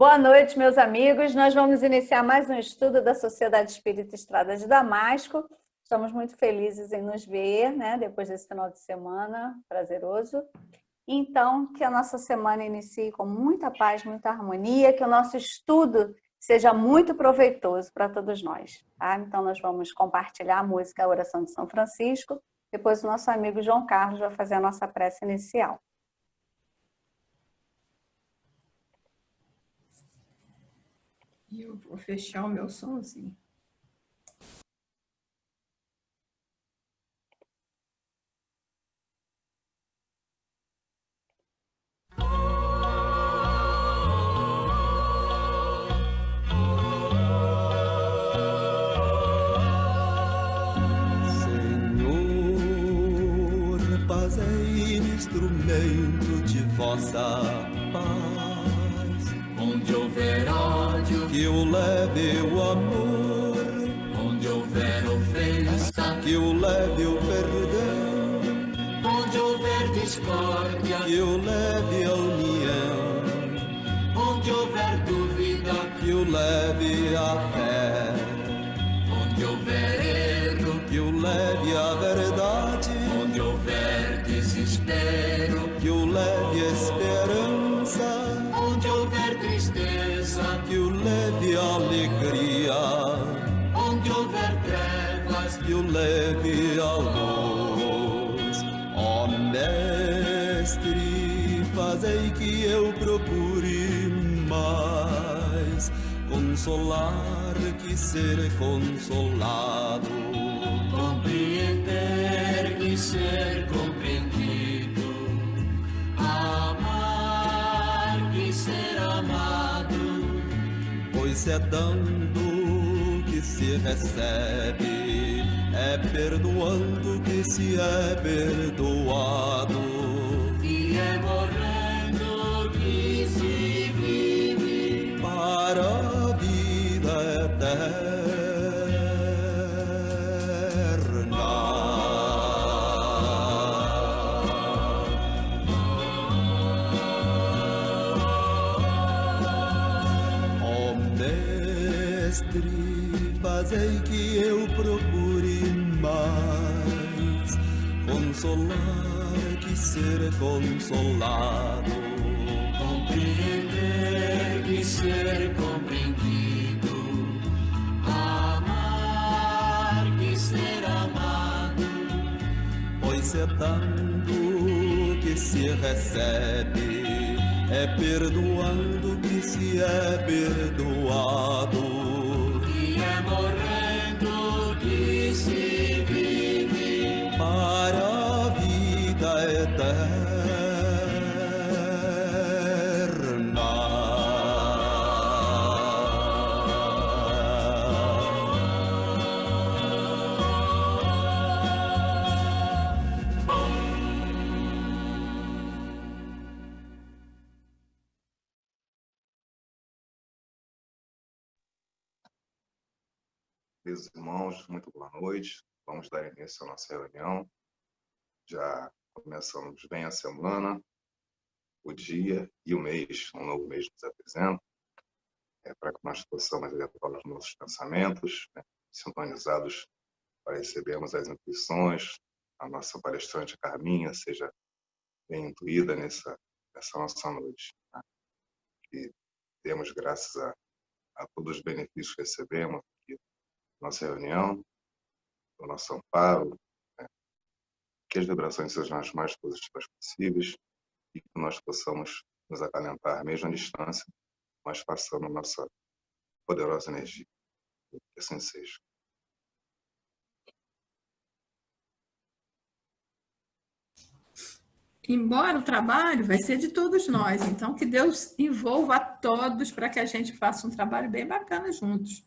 Boa noite, meus amigos. Nós vamos iniciar mais um estudo da Sociedade Espírita Estrada de Damasco. Estamos muito felizes em nos ver, né, depois desse final de semana prazeroso. Então, que a nossa semana inicie com muita paz, muita harmonia, que o nosso estudo seja muito proveitoso para todos nós. Tá? Então, nós vamos compartilhar a música A Oração de São Francisco. Depois, o nosso amigo João Carlos vai fazer a nossa prece inicial. E eu vou fechar o meu somzinho. Senhor, fazei instrumento de vossa paz, onde houver ódio, que eu leve o amor, onde houver ofensa, que eu leve o perdão, onde houver discórdia, que eu leve a união, onde houver dúvida, que eu leve a fé, onde houver erro, que eu leve a verdade, onde houver desespero, que eu leve a esperança, onde houver tristeza, que eu leve a alegria, onde houver trevas, que eu leve a luz. Ó Mestre, fazei que eu procure mais consolar que ser consolado, compreender e ser compreendido, amar e ser amado, pois é dando que se recebe, é perdoando que se é perdoado, e é morrendo que se vive, para a vida eterna. Ó Mestre, fazei que eu procure mais consolar que ser consolado, compreender e ser compreendido, amar e ser amado, pois é dando que se recebe, é perdoando que se é perdoado, e é morrendo que se vive, para a vida eterna. Meus irmãos, muito boa noite. Vamos dar início à nossa reunião. Já começamos bem a semana, o dia e o mês. Um novo mês nos apresenta, para que nós possamos elevar os nossos pensamentos, né, sintonizados para recebermos as intuições. A nossa palestrante Carminha seja bem intuída nessa nossa noite. Né? Que demos graças a todos os benefícios que recebemos aqui na nossa reunião, do nosso amparo, né? Que as vibrações sejam as mais positivas possíveis e que nós possamos nos acalentar mesmo à distância, mas passando a nossa poderosa energia. Que assim seja. Embora o trabalho vai ser de todos nós, então que Deus envolva a todos para que a gente faça um trabalho bem bacana juntos.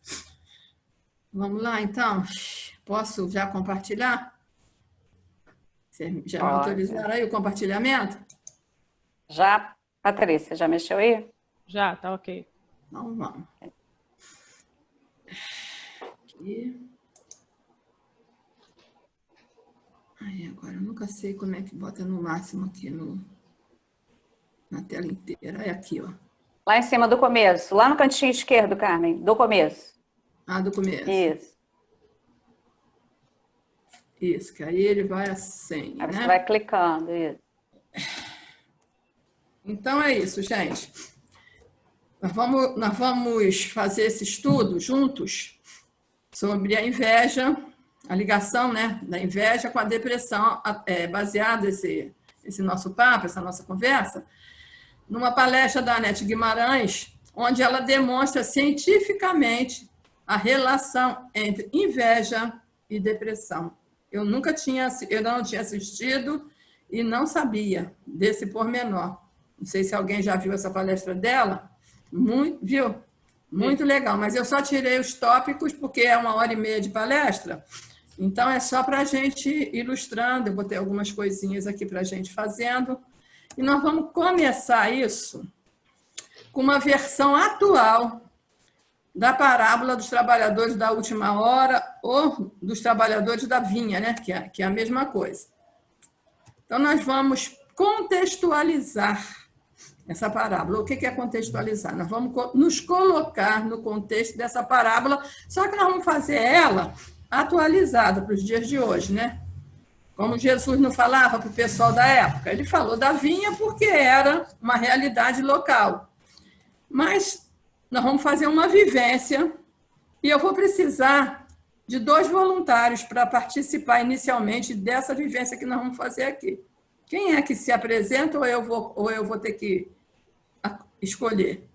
Vamos lá, então? Posso já compartilhar? Vocês já me autorizaram aí o compartilhamento? Já, Patrícia, já mexeu aí? Já, tá ok. Então, vamos. Aqui. Ai, agora eu nunca sei como é que bota no máximo aqui na tela inteira. É aqui, ó. Lá em cima do começo, lá no cantinho esquerdo, Carmen, do começo. Ah, do começo. Isso. Isso, que aí ele vai assim, Aí você né? vai clicando, isso. Então é isso, gente. Nós vamos fazer esse estudo juntos sobre a inveja, a ligação, né, da inveja com a depressão, baseado esse nosso papo, essa nossa conversa, numa palestra da Anete Guimarães, onde ela demonstra cientificamente a relação entre inveja e depressão. Eu não tinha assistido e não sabia desse pormenor. Não sei se alguém já viu essa palestra dela. Viu? Muito legal, mas eu só tirei os tópicos porque é 1h30 de palestra, então é só para a gente ilustrando, eu botei algumas coisinhas aqui para a gente fazendo, e nós vamos começar isso com uma versão atual da parábola dos trabalhadores da última hora ou dos trabalhadores da vinha, né? Que é a mesma coisa. Então, nós vamos contextualizar essa parábola. O que é contextualizar? Nós vamos nos colocar no contexto dessa parábola, só que nós vamos fazer ela atualizada para os dias de hoje, né? Como Jesus não falava para o pessoal da época, ele falou da vinha porque era uma realidade local. Mas nós vamos fazer uma vivência e eu vou precisar de 2 voluntários para participar inicialmente dessa vivência que nós vamos fazer aqui. Quem é que se apresenta ou eu vou ter que escolher?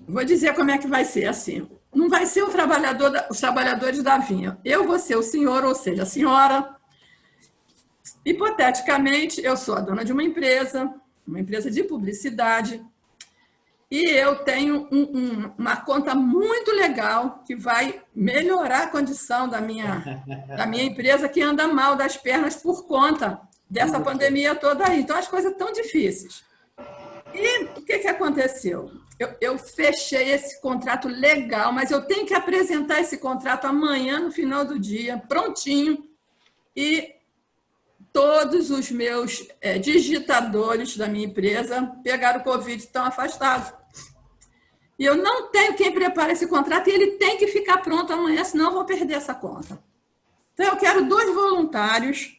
Vou dizer como é que vai ser assim. Não vai ser os trabalhadores da vinha. Eu vou ser o senhor, ou seja, a senhora. Hipoteticamente, eu sou a dona de uma empresa de publicidade, e eu tenho uma conta muito legal que vai melhorar a condição da minha empresa, que anda mal das pernas por conta dessa pandemia toda aí. Então, as coisas estão difíceis. E o que aconteceu? Eu fechei esse contrato legal, mas eu tenho que apresentar esse contrato amanhã, no final do dia, prontinho, e todos os meus digitadores da minha empresa pegaram o Covid e estão afastados. E eu não tenho quem prepare esse contrato e ele tem que ficar pronto amanhã, senão eu vou perder essa conta. Então, eu quero 2 voluntários.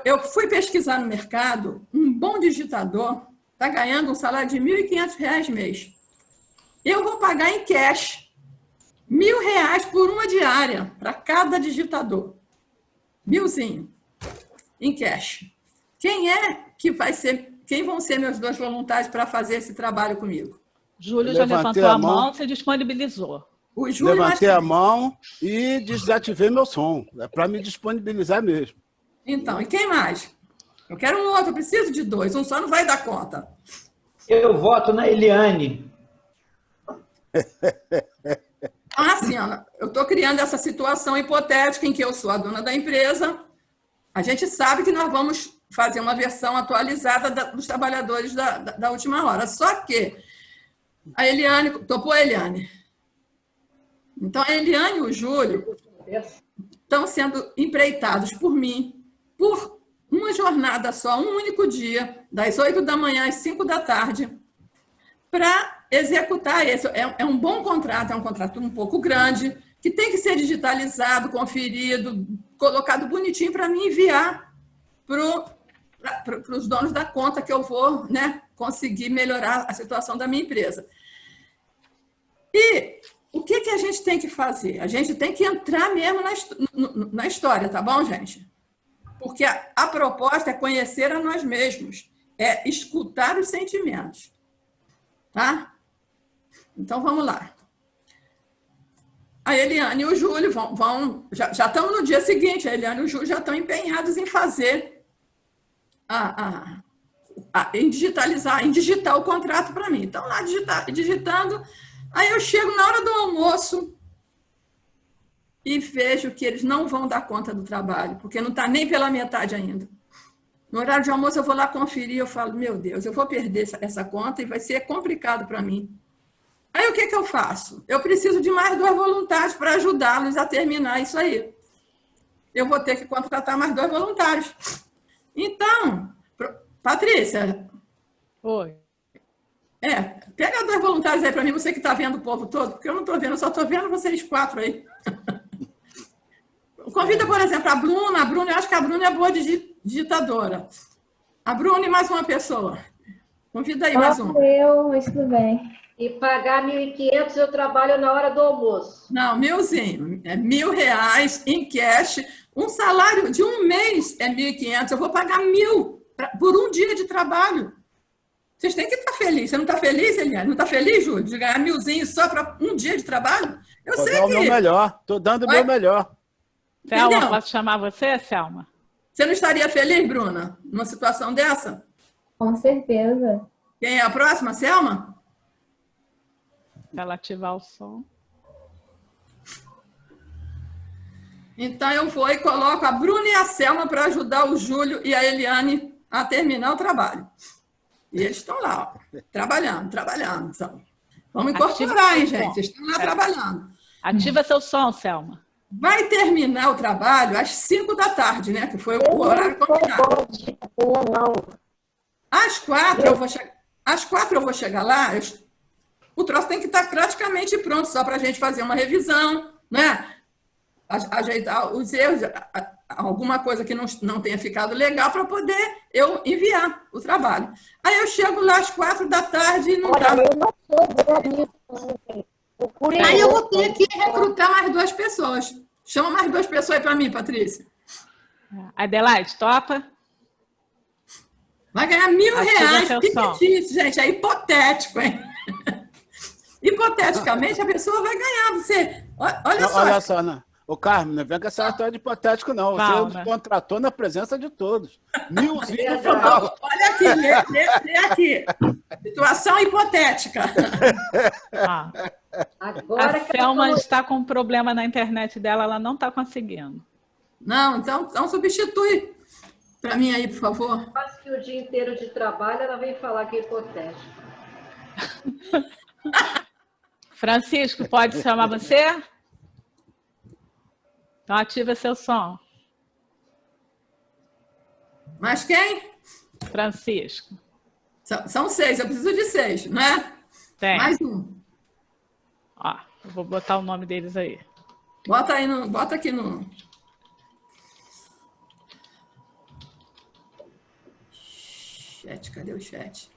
Eu fui pesquisar no mercado, um bom digitador está ganhando um salário de R$ 1.500 mês. Eu vou pagar em cash R$ 1.000 por uma diária para cada digitador. 1.000 em cash. Quem vão ser meus 2 voluntários para fazer esse trabalho comigo? Júlio já levantou a mão, se disponibilizou. Levantei a mão e desativei meu som. É para me disponibilizar mesmo. Então, e quem mais? Eu quero um outro, eu preciso de 2. Um só não vai dar conta. Eu voto na Eliane. Assim, Ana, eu estou criando essa situação hipotética em que eu sou a dona da empresa. A gente sabe que nós vamos fazer uma versão atualizada dos trabalhadores da última hora. Só que a Eliane... Topou a Eliane? Então, a Eliane e o Júlio estão sendo empreitados por mim por uma jornada só, um único dia, das 8 da manhã às 5 da tarde, para executar esse. É um bom contrato, é um contrato um pouco grande, que tem que ser digitalizado, conferido, colocado bonitinho para mim enviar para os donos da conta, que eu vou, né, conseguir melhorar a situação da minha empresa. E o que a gente tem que fazer? A gente tem que entrar mesmo na história, tá bom, gente? Porque a proposta é conhecer a nós mesmos, é escutar os sentimentos. Tá? Então, vamos lá. A Eliane e o Júlio já estão no dia seguinte, a Eliane e o Júlio já estão empenhados em fazer, em digitalizar, em digitar o contrato para mim. Então, lá digitando, aí eu chego na hora do almoço e vejo que eles não vão dar conta do trabalho, porque não está nem pela metade ainda. No horário de almoço, eu vou lá conferir, eu falo, meu Deus, eu vou perder essa conta e vai ser complicado para mim. Aí, o que eu faço? Eu preciso de mais 2 voluntários para ajudá-los a terminar isso aí. Eu vou ter que contratar mais 2 voluntários. Então, Patrícia... Oi. Pega 2 voluntários aí para mim, você que está vendo o povo todo, porque eu não estou vendo, eu só estou vendo vocês 4 aí. Convida, por exemplo, a Bruna, eu acho que a Bruna é boa de digitadora. A Bruna e mais uma pessoa. Convida aí mais uma. Eu, mas tudo bem. E pagar 1.500 eu trabalho na hora do almoço. Não, 1.000, é R$1.000 em cash. Um salário de um mês é 1.500. Eu vou pagar 1.000 por um dia de trabalho. Vocês têm que estar felizes. Você não está feliz, Eliane? Não está feliz, Júlio, de ganhar 1.000 só para um dia de trabalho? Eu sei que... Estou dando o meu melhor. Estou dando o meu melhor. Selma, Entendeu? posso chamar você, Selma? Você não estaria feliz, Bruna, numa situação dessa? Com certeza. Quem é a próxima, Selma? Se ela ativar o som. Então, eu vou e coloco a Bruna e a Selma para ajudar o Júlio e a Eliane a terminar o trabalho. E eles estão lá, ó, trabalhando. Então, vamos incorporar, hein, gente? Vocês estão lá trabalhando. Ativa seu som, Selma. Vai terminar o trabalho às 5 da tarde, né? Que foi o horário combinado. Às 4 eu vou chegar lá. O troço tem que estar praticamente pronto, só para a gente fazer uma revisão, né? Ajeitar os erros, alguma coisa que não tenha ficado legal para poder eu enviar o trabalho. Aí eu chego lá às 4 da tarde e não está. Aí eu vou ter que recrutar mais 2 pessoas. Chama mais 2 pessoas aí para mim, Patrícia. Adelaide, topa? Vai ganhar R$1.000. Seu Gente, é hipotético, hein? Hipoteticamente, a pessoa vai ganhar. Você, olha só. Olha só, né? Ô, Carmen, não vem com essa história de hipotético, não. Você nos contratou na presença de todos. 1.000 no final. Olha aqui, lê aqui. Situação hipotética. Agora a Selma está com um problema na internet dela, ela não está conseguindo. Não, então substitui para mim aí, por favor. Quase que o dia inteiro de trabalho ela vem falar que é hipotético. Francisco, pode chamar você? Então ativa seu som. Mas quem? Francisco. São 6, eu preciso de 6, não é? Tem. Mais um. Ó, eu vou botar o nome deles aí. Bota aqui no... Chat, cadê o chat?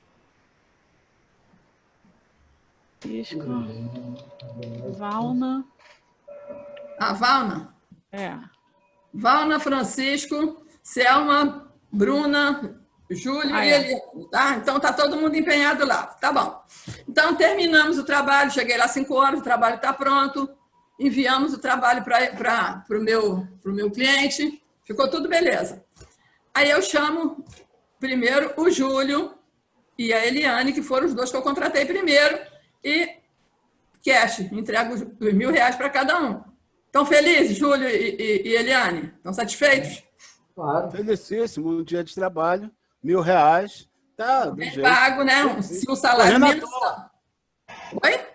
Francisco. Valna. A Valna? É. Valna, Francisco, Selma, Bruna, Júlio e Eliane, tá? Então tá todo mundo empenhado lá, tá bom. Então terminamos o trabalho, cheguei lá às 5 horas, o trabalho está pronto, enviamos o trabalho para o meu cliente, ficou tudo beleza. Aí eu chamo primeiro o Júlio e a Eliane, que foram os 2 que eu contratei primeiro, e cash, entrego os R$1.000 para cada um. Estão felizes, Júlio e Eliane? Estão satisfeitos? Claro. Felicíssimo, um dia de trabalho, R$1.000. Tá, do jeito. Pago, né? Se o salário menos... Oi?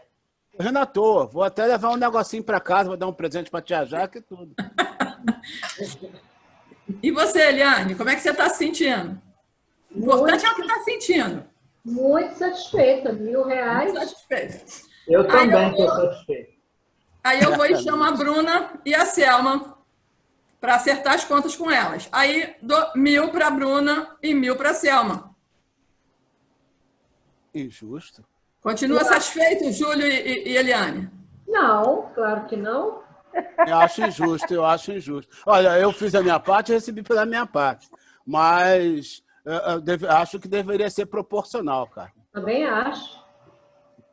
Renato, vou até levar um negocinho para casa, vou dar um presente para a tia Jaque e tudo. E você, Eliane, como é que você está se sentindo? O importante é o que está sentindo. Muito satisfeita, R$1.000. Muito satisfeita. Eu também estou satisfeito. Aí eu vou e chamo a Bruna e a Selma para acertar as contas com elas. Aí dou 1.000 para a Bruna e 1.000 para a Selma. Injusto. Continua satisfeito, Júlio e Eliane? Não, claro que não. Eu acho injusto. Olha, eu fiz a minha parte e recebi pela minha parte. Mas acho que deveria ser proporcional, cara. Também acho.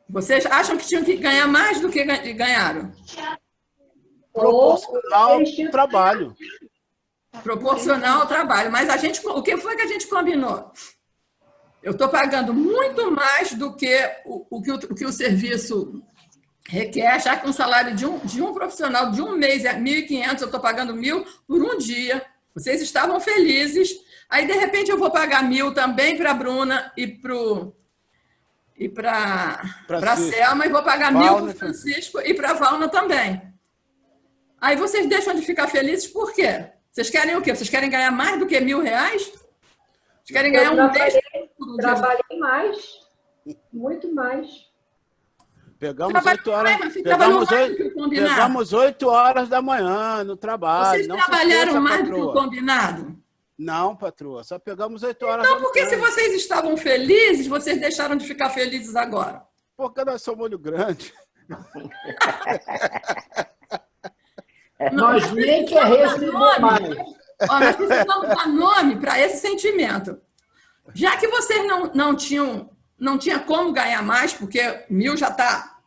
Vocês acham que tinham que ganhar mais do que ganharam? Proporcional ao trabalho. Proporcional ao trabalho. Mas o que foi que a gente combinou? Eu estou pagando muito mais do que o que o serviço requer, já que um salário de um profissional de um mês é 1.500, eu estou pagando 1.000 por um dia. Vocês estavam felizes. Aí, de repente, eu vou pagar 1.000 também para a Bruna e para a Selma, e vou pagar 1.000 para o Francisco e para a Valna também. Aí vocês deixam de ficar felizes por quê? Vocês querem o quê? Vocês querem ganhar mais do que R$1.000? Vocês querem ganhar um mês? Trabalhei mais. Muito mais. Pegamos Trabalhou 8 horas. mais, mas trabalhou Pegamos mais do que o combinado. Pegamos 8 horas da manhã no trabalho. Vocês Não se trabalharam esqueça, mais do que o patroa. combinado? Não, patroa, só pegamos 8 horas Então, da por que se manhã. vocês estavam felizes, vocês deixaram de ficar felizes agora? Porque nós somos olho grande. Nós nem quer receber mais. Ó, nós precisamos dar nome para esse sentimento. Já que vocês não tinha como ganhar mais, porque 1.000 já está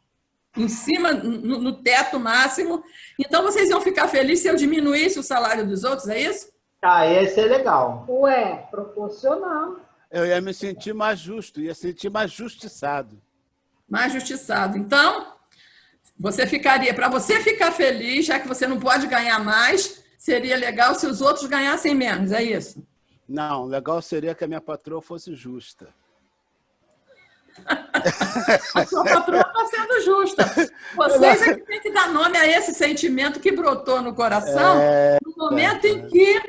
em cima, no teto máximo, então vocês iam ficar felizes se eu diminuísse o salário dos outros, é isso? Ah, esse é legal. Ué, proporcional. Eu ia me sentir mais justo, ia sentir mais justiçado. Mais justiçado. Então, para você ficar feliz, já que você não pode ganhar mais, seria legal se os outros ganhassem menos, é isso? Não, legal seria que a minha patroa fosse justa. A sua patroa está sendo justa. Vocês é que têm que dar nome a esse sentimento que brotou no coração no momento em que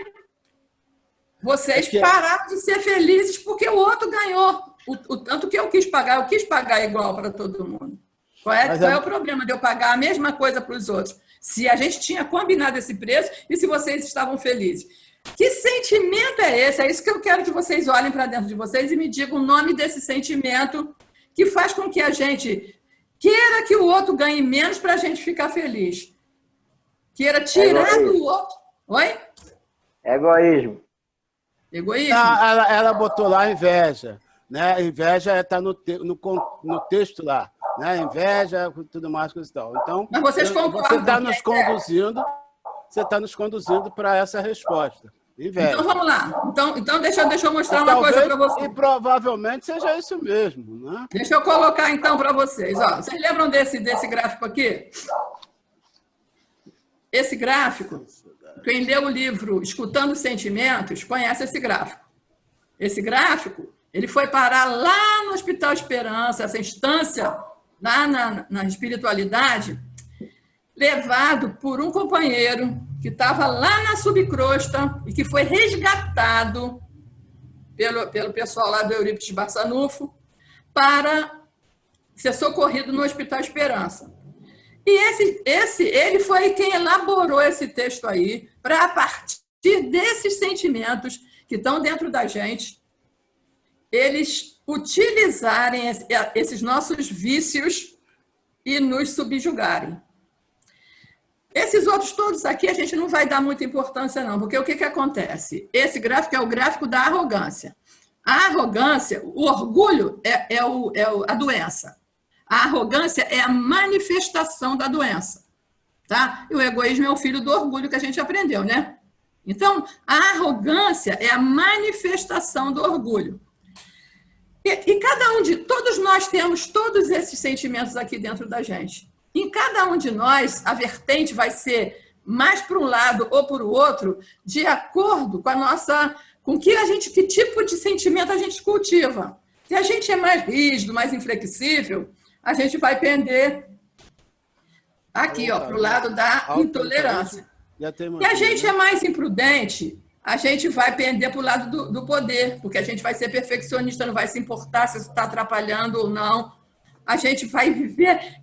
vocês pararam de ser felizes porque o outro ganhou. O tanto que eu quis pagar igual para todo mundo. Qual é o problema de eu pagar a mesma coisa para os outros? Se a gente tinha combinado esse preço e se vocês estavam felizes. Que sentimento é esse? É isso que eu quero que vocês olhem para dentro de vocês e me digam o nome desse sentimento que faz com que a gente queira que o outro ganhe menos para a gente ficar feliz. Queira tirar do outro. Oi? Egoísmo. Egoísmo? Ela botou lá inveja. Né? Inveja está no texto lá. Né? Inveja, tudo mais, coisa e tal. Então, mas vocês concordam? Você está nos conduzindo para essa resposta. Inveja. Então vamos lá. Então deixa eu mostrar uma coisa para vocês. E provavelmente seja isso mesmo. Né? Deixa eu colocar então para vocês. Ó, vocês lembram desse gráfico aqui? Esse gráfico, quem leu o livro Escutando Sentimentos, conhece esse gráfico. Esse gráfico, ele foi parar lá no Hospital Esperança, essa instância lá na espiritualidade, levado por um companheiro que estava lá na subcrosta e que foi resgatado pelo pessoal lá do Eurípides Barçanufo para ser socorrido no Hospital Esperança. E ele foi quem elaborou esse texto aí para, a partir desses sentimentos que estão dentro da gente, eles utilizarem esses nossos vícios e nos subjugarem. Esses outros todos aqui a gente não vai dar muita importância não, porque o que acontece? Esse gráfico é o gráfico da arrogância. A arrogância, o orgulho é a doença. A arrogância é a manifestação da doença. Tá? E o egoísmo é o filho do orgulho que a gente aprendeu, né? Então, a arrogância é a manifestação do orgulho. E todos nós temos todos esses sentimentos aqui dentro da gente. Em cada um de nós, a vertente vai ser mais para um lado ou para o outro, de acordo com que tipo de sentimento a gente cultiva. Se a gente é mais rígido, mais inflexível, a gente vai pender aqui, para o lado da intolerância. Se a gente é mais imprudente, a gente vai pender para o lado do poder, porque a gente vai ser perfeccionista, não vai se importar se isso está atrapalhando ou não. A gente vai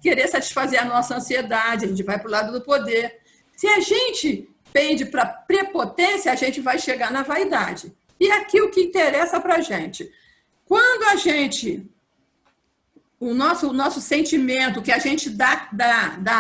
querer satisfazer a nossa ansiedade, a gente vai para o lado do poder. Se a gente pende para prepotência, a gente vai chegar na vaidade. E aqui o que interessa para a gente. Quando a gente... O nosso sentimento, que a gente dá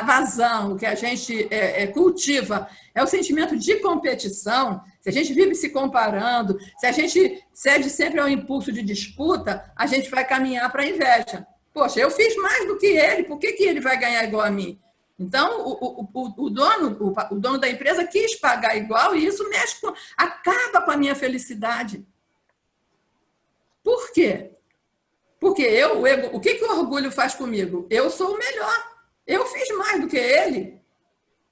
vazão, o que a gente cultiva, é o sentimento de competição. Se a gente vive se comparando, se a gente cede sempre ao impulso de disputa, a gente vai caminhar para a inveja. Poxa, eu fiz mais do que ele, por que ele vai ganhar igual a mim? Então, o dono da empresa quis pagar igual e isso acaba com a minha felicidade. Por quê? Porque o que o orgulho faz comigo? Eu sou o melhor. Eu fiz mais do que ele.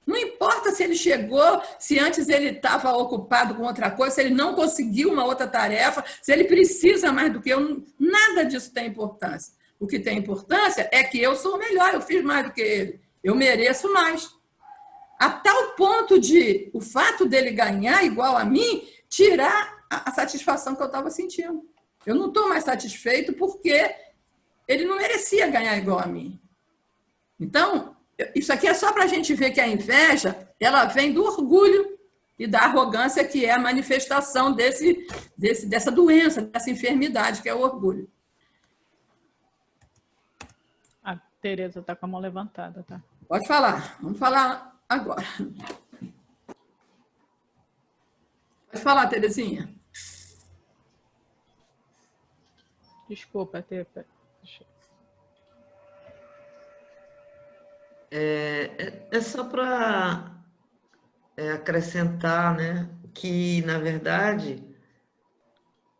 Não importa se ele chegou, se antes ele estava ocupado com outra coisa, se ele não conseguiu uma outra tarefa, se ele precisa mais do que eu. Nada disso tem importância. O que tem importância é que eu sou o melhor, eu fiz mais do que ele. Eu mereço mais. A tal ponto de o fato dele ganhar igual a mim tirar a satisfação que eu estava sentindo. Eu não estou mais satisfeito porque ele não merecia ganhar igual a mim. Então, isso aqui é só para a gente ver que a inveja, ela vem do orgulho e da arrogância, que é a manifestação dessa doença, dessa enfermidade, que é o orgulho. A Tereza está com a mão levantada, tá? Pode falar. Vamos falar agora. Pode falar, Terezinha. Desculpa, Tepa. É só para acrescentar, né, que, na verdade,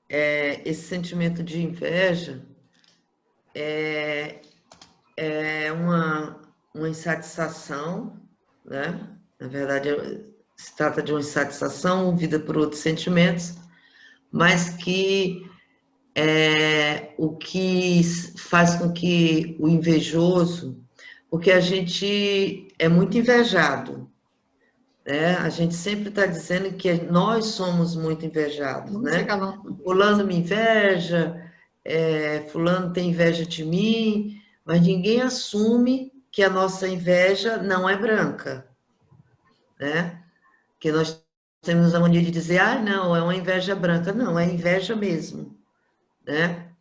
esse sentimento de inveja é uma insatisfação, né? Na verdade, se trata de uma insatisfação movida por outros sentimentos, mas que o que faz com que o invejoso, porque a gente é muito invejado, né? A gente sempre está dizendo que nós somos muito invejados, né? Fulano me inveja, fulano tem inveja de mim, mas ninguém assume que a nossa inveja não é branca, né? Que nós temos a mania de dizer, não, é uma inveja branca. Não, é inveja mesmo, né?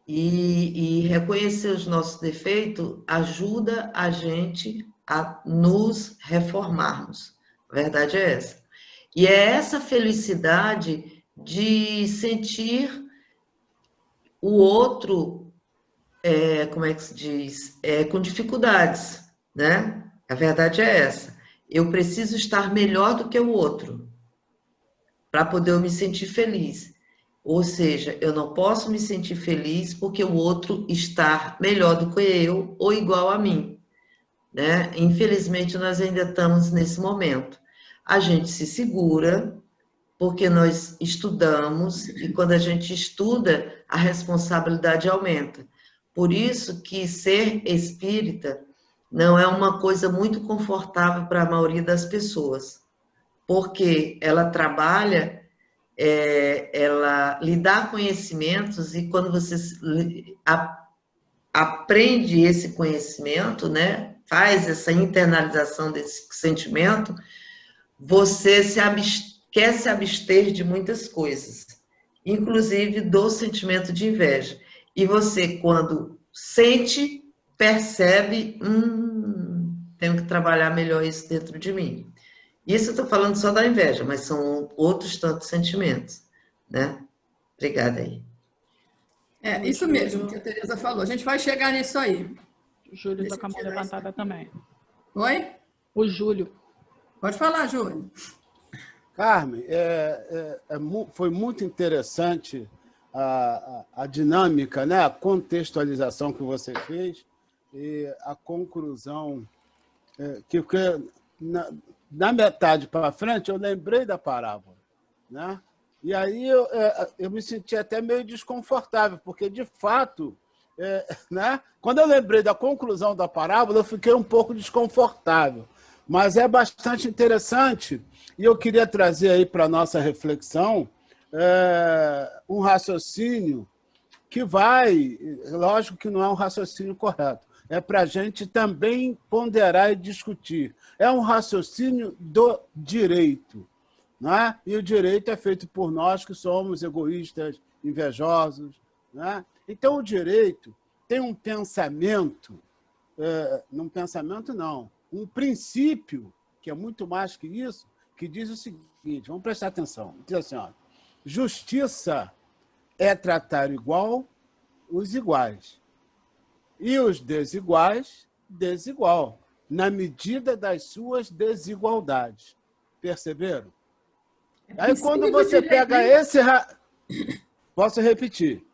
E reconhecer os nossos defeitos ajuda a gente a nos reformarmos. A verdade é essa. E é essa felicidade de sentir o outro, como é que se diz? Com dificuldades, né? A verdade é essa. Eu preciso estar melhor do que o outro para poder eu me sentir feliz. Ou seja, eu não posso me sentir feliz porque o outro está melhor do que eu ou igual a mim, né? Infelizmente, nós ainda estamos nesse momento. A gente se segura porque nós estudamos e quando a gente estuda, a responsabilidade aumenta. Por isso que ser espírita não é uma coisa muito confortável para a maioria das pessoas, porque ela trabalha, ela lhe dá conhecimentos e quando você aprende esse conhecimento, né, faz essa internalização desse sentimento, você quer se abster de muitas coisas, inclusive do sentimento de inveja. E você, quando sente, percebe, tenho que trabalhar melhor isso dentro de mim. Isso eu estou falando só da inveja, mas são outros tantos sentimentos, né? Obrigada aí. Isso mesmo que a Tereza falou. A gente vai chegar nisso aí. O Júlio está com a mão levantada também. Oi? O Júlio. Pode falar, Júlio. Carmen, foi muito interessante a dinâmica, né? A contextualização que você fez e a conclusão que na metade para frente eu lembrei da parábola, né? E aí eu me senti até meio desconfortável, porque, de fato, né? Quando eu lembrei da conclusão da parábola, eu fiquei um pouco desconfortável. Mas é bastante interessante, e eu queria trazer aí para a nossa reflexão um raciocínio que vai... Lógico que não é um raciocínio correto, é para a gente também ponderar e discutir. É um raciocínio do direito, né? E o direito é feito por nós que somos egoístas, invejosos, né? Então, o direito tem um pensamento, um princípio, que é muito mais que isso, que diz o seguinte, vamos prestar atenção, diz assim, ó, justiça é tratar igual os iguais, e os desiguais, desigual, na medida das suas desigualdades. Perceberam? Aí, quando você pega esse... Posso repetir.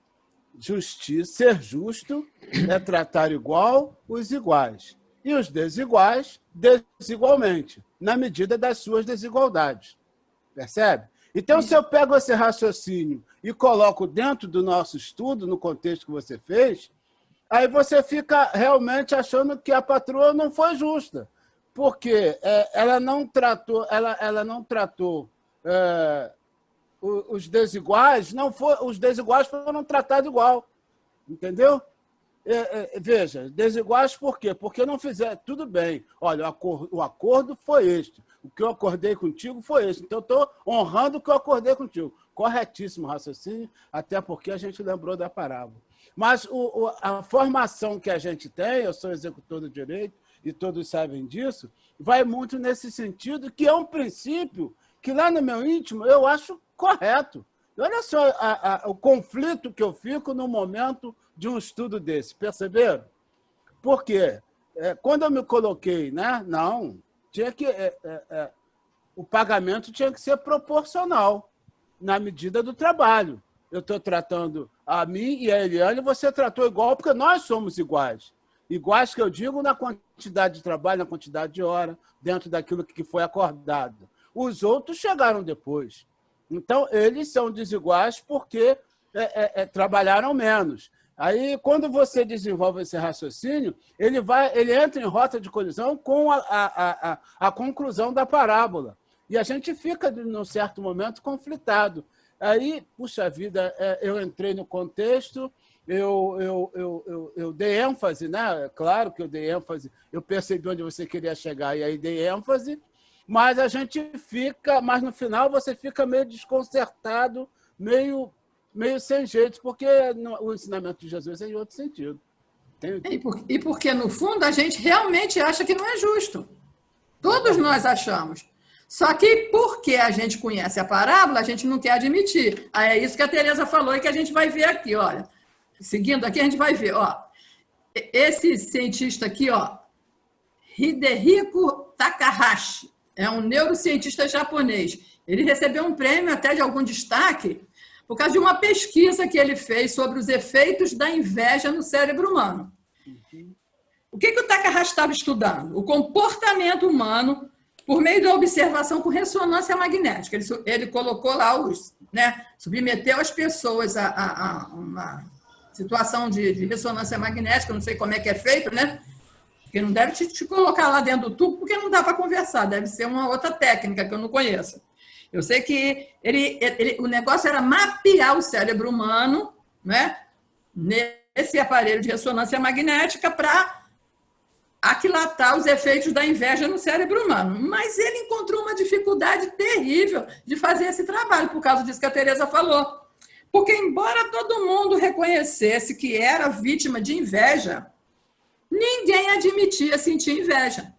Ser justo é tratar igual os iguais. E os desiguais, desigualmente, na medida das suas desigualdades. Percebe? Então, se eu pego esse raciocínio e coloco dentro do nosso estudo, no contexto que você fez, aí você fica realmente achando que a patroa não foi justa, porque ela não tratou os desiguais, os desiguais foram tratados igual, entendeu? Veja, desiguais por quê? Porque não fizeram. Tudo bem. Olha, o acordo foi este. O que eu acordei contigo foi este. Então, eu estou honrando o que eu acordei contigo. Corretíssimo raciocínio, até porque a gente lembrou da parábola. Mas a formação que a gente tem, eu sou executor do direito, e todos sabem disso, vai muito nesse sentido, que é um princípio que lá no meu íntimo eu acho correto. E olha só o conflito que eu fico no momento de um estudo desse, perceberam? Por quê? Quando eu me coloquei, né? Não, tinha que, o pagamento tinha que ser proporcional, na medida do trabalho. Eu estou tratando a mim e a Eliane, você tratou igual, porque nós somos iguais. Iguais que eu digo na quantidade de trabalho, na quantidade de hora, dentro daquilo que foi acordado. Os outros chegaram depois. Então, eles são desiguais porque trabalharam menos. Aí, quando você desenvolve esse raciocínio, ele entra em rota de colisão com a conclusão da parábola. E a gente fica, num certo momento, conflitado. Aí, puxa vida, eu entrei no contexto, eu dei ênfase, né? Claro que eu dei ênfase, eu percebi onde você queria chegar, e aí dei ênfase, mas a gente fica, mas no final você fica meio desconcertado, meio sem jeito, porque o ensinamento de Jesus é em outro sentido. E porque, no fundo, a gente realmente acha que não é justo. Todos nós achamos. Só que, porque a gente conhece a parábola, a gente não quer admitir. Aí é isso que a Tereza falou e que a gente vai ver aqui, olha. Seguindo aqui, a gente vai ver, ó. Esse cientista aqui, ó, Hidehiko Takahashi, é um neurocientista japonês. Ele recebeu um prêmio até de algum destaque por causa de uma pesquisa que ele fez sobre os efeitos da inveja no cérebro humano. O que o Takahashi estava estudando? O comportamento humano por meio da observação com ressonância magnética. Ele colocou lá submeteu as pessoas a uma situação de ressonância magnética, não sei como é que é feito, né? Porque não deve te colocar lá dentro do tubo, porque não dá para conversar, deve ser uma outra técnica que eu não conheço. Eu sei que o negócio era mapear o cérebro humano, né, nesse aparelho de ressonância magnética para aquilatar os efeitos da inveja no cérebro humano. Mas ele encontrou uma dificuldade terrível de fazer esse trabalho, por causa disso que a Tereza falou. Porque, embora todo mundo reconhecesse que era vítima de inveja, ninguém admitia sentir inveja.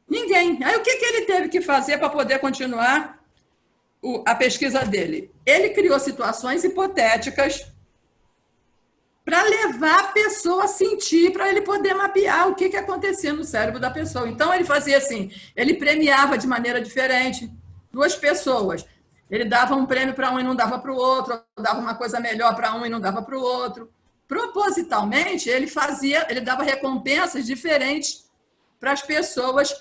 Ninguém. Aí o que ele teve que fazer para poder continuar a pesquisa dele? Ele criou situações hipotéticas para levar a pessoa a sentir, para ele poder mapear o que acontecia no cérebro da pessoa. Então, ele fazia assim, ele premiava de maneira diferente duas pessoas. Ele dava um prêmio para um e não dava para o outro, dava uma coisa melhor para um e não dava para o outro. Propositalmente, ele dava recompensas diferentes para as pessoas,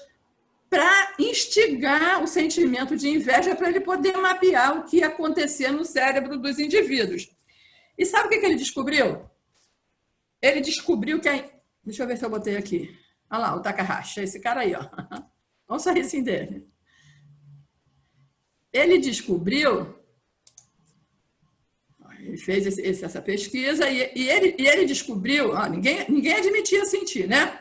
para instigar o sentimento de inveja, para ele poder mapear o que acontecia no cérebro dos indivíduos. E sabe o que ele descobriu? Ele descobriu que... Deixa eu ver se eu botei aqui. Olha lá, o Takahashi, esse cara aí, ó. Olha o sorrisinho dele. Ele descobriu... Ele fez essa pesquisa e ele descobriu... Ó, ninguém admitia sentir, né?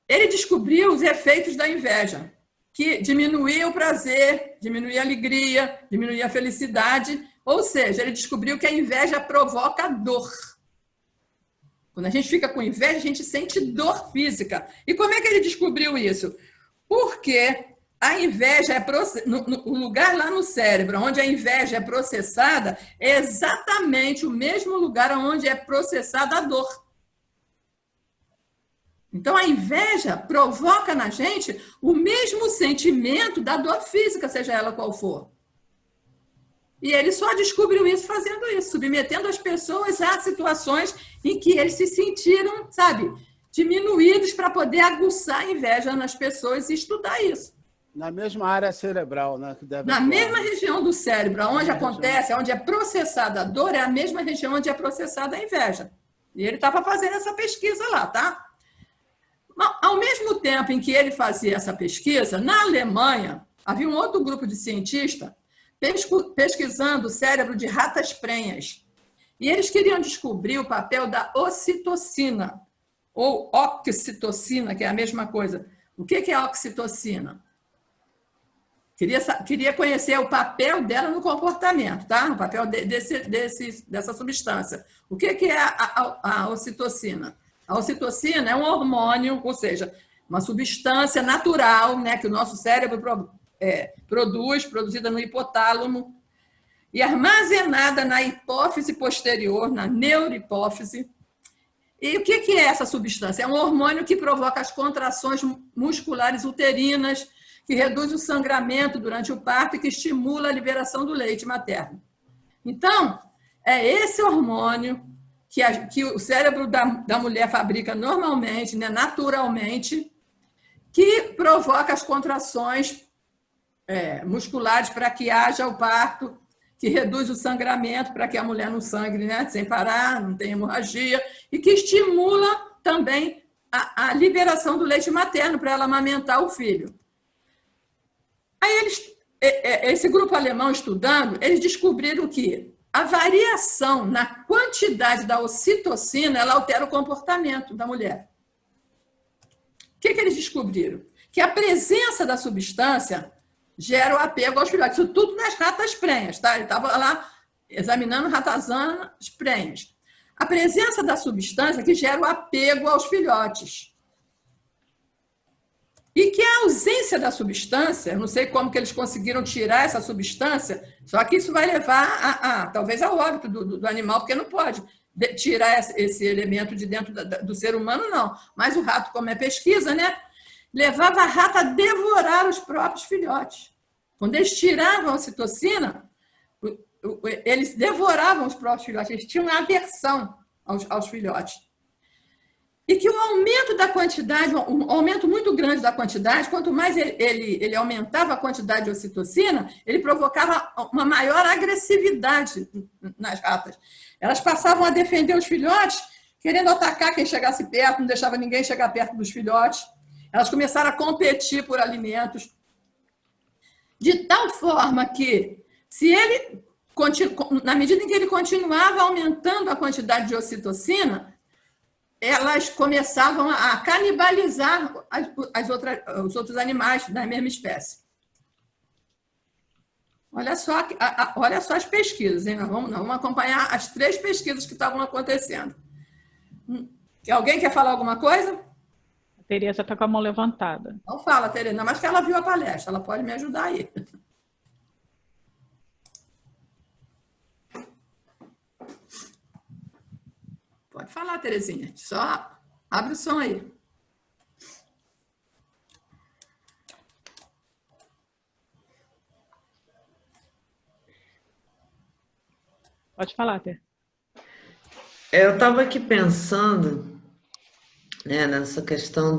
Ele descobriu os efeitos da inveja, que diminuía o prazer, diminuía a alegria, diminuía a felicidade. Ou seja, ele descobriu que a inveja provoca dor. Quando a gente fica com inveja, a gente sente dor física. E como é que ele descobriu isso? Porque a inveja o lugar lá no cérebro onde a inveja é processada é exatamente o mesmo lugar onde é processada a dor. Então, a inveja provoca na gente o mesmo sentimento da dor física, seja ela qual for. E ele só descobriu isso fazendo isso, submetendo as pessoas a situações em que eles se sentiram, diminuídos para poder aguçar a inveja nas pessoas e estudar isso. Na mesma área cerebral, né? Na mesma região do cérebro, onde acontece, onde é processada a dor, é a mesma região onde é processada a inveja. E ele estava fazendo essa pesquisa lá, tá? Ao mesmo tempo em que ele fazia essa pesquisa, na Alemanha, havia um outro grupo de cientistas pesquisando o cérebro de ratas prenhas. E eles queriam descobrir o papel da ocitocina, ou oxitocina, que é a mesma coisa. O que é a oxitocina? Queria conhecer o papel dela no comportamento, tá? O papel dessa substância. O que é a ocitocina? A ocitocina é um hormônio, ou seja, uma substância natural, né, que o nosso cérebro produzida no hipotálamo e armazenada na hipófise posterior, na neurohipófise. E o que é essa substância? É um hormônio que provoca as contrações musculares uterinas, que reduz o sangramento durante o parto e que estimula a liberação do leite materno. Então, é esse hormônio que o cérebro da mulher fabrica normalmente, né, naturalmente, que provoca as contrações musculares para que haja o parto, que reduz o sangramento para que a mulher não sangre, né, sem parar, não tenha hemorragia, e que estimula também a liberação do leite materno para ela amamentar o filho. Aí esse grupo alemão estudando, eles descobriram que a variação na quantidade da ocitocina, ela altera o comportamento da mulher. O que eles descobriram? Que a presença da substância gera o apego aos filhotes. Isso tudo nas ratas prenhas, tá? Ele estava lá examinando ratazanas prenhas. A presença da substância que gera o apego aos filhotes. E que a ausência da substância, não sei como que eles conseguiram tirar essa substância, só que isso vai levar talvez ao óbito do animal, porque não pode tirar esse elemento de dentro do ser humano, não. Mas o rato, como é pesquisa, né, levava a rata a devorar os próprios filhotes. Quando eles tiravam a ocitocina, eles devoravam os próprios filhotes, eles tinham aversão aos filhotes. E que o aumento da quantidade, um aumento muito grande da quantidade, quanto mais ele aumentava a quantidade de ocitocina, ele provocava uma maior agressividade nas ratas. Elas passavam a defender os filhotes, querendo atacar quem chegasse perto, não deixava ninguém chegar perto dos filhotes. Elas começaram a competir por alimentos, de tal forma que, na medida em que ele continuava aumentando a quantidade de ocitocina, elas começavam a canibalizar os outros animais da mesma espécie. Olha só as pesquisas, hein? Nós vamos acompanhar as 3 pesquisas que estavam acontecendo. Alguém quer falar alguma coisa? A Tereza está com a mão levantada. Não fala, Tereza, mas que ela viu a palestra, ela pode me ajudar aí. Pode falar, Terezinha. Só abre o som aí. Pode falar, Ter. Eu estava aqui pensando, né, nessa questão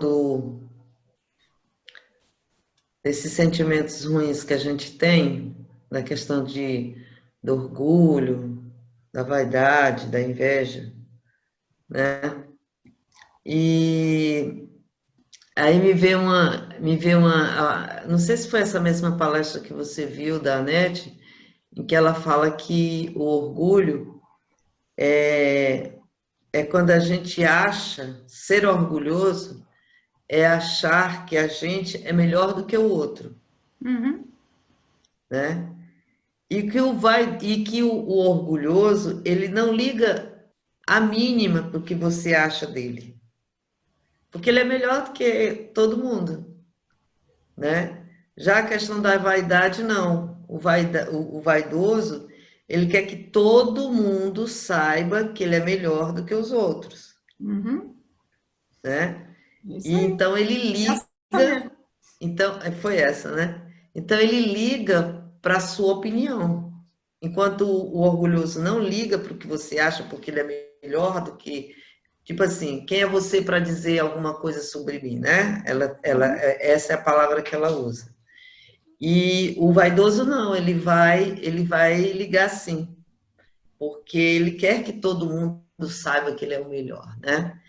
desses sentimentos ruins que a gente tem, da questão do orgulho, da vaidade, da inveja, né? E aí me veio não sei se foi essa mesma palestra que você viu da Anete, em que ela fala que o orgulho é quando a gente acha, ser orgulhoso é achar que a gente é melhor do que o outro. Uhum. Né? E que o orgulhoso, ele não liga a mínima para o que você acha dele. Porque ele é melhor do que todo mundo, né? Já a questão da vaidade, não. O vaidoso, ele quer que todo mundo saiba que ele é melhor do que os outros. Uhum. Né? E então ele liga... Então, foi essa, né? Então ele liga para a sua opinião. Enquanto o orgulhoso não liga para o que você acha, porque ele é melhor do que... Tipo assim, quem é você para dizer alguma coisa sobre mim, né? Essa é a palavra que ela usa. E o vaidoso não, ele vai ligar sim, porque ele quer que todo mundo saiba que ele é o melhor, né?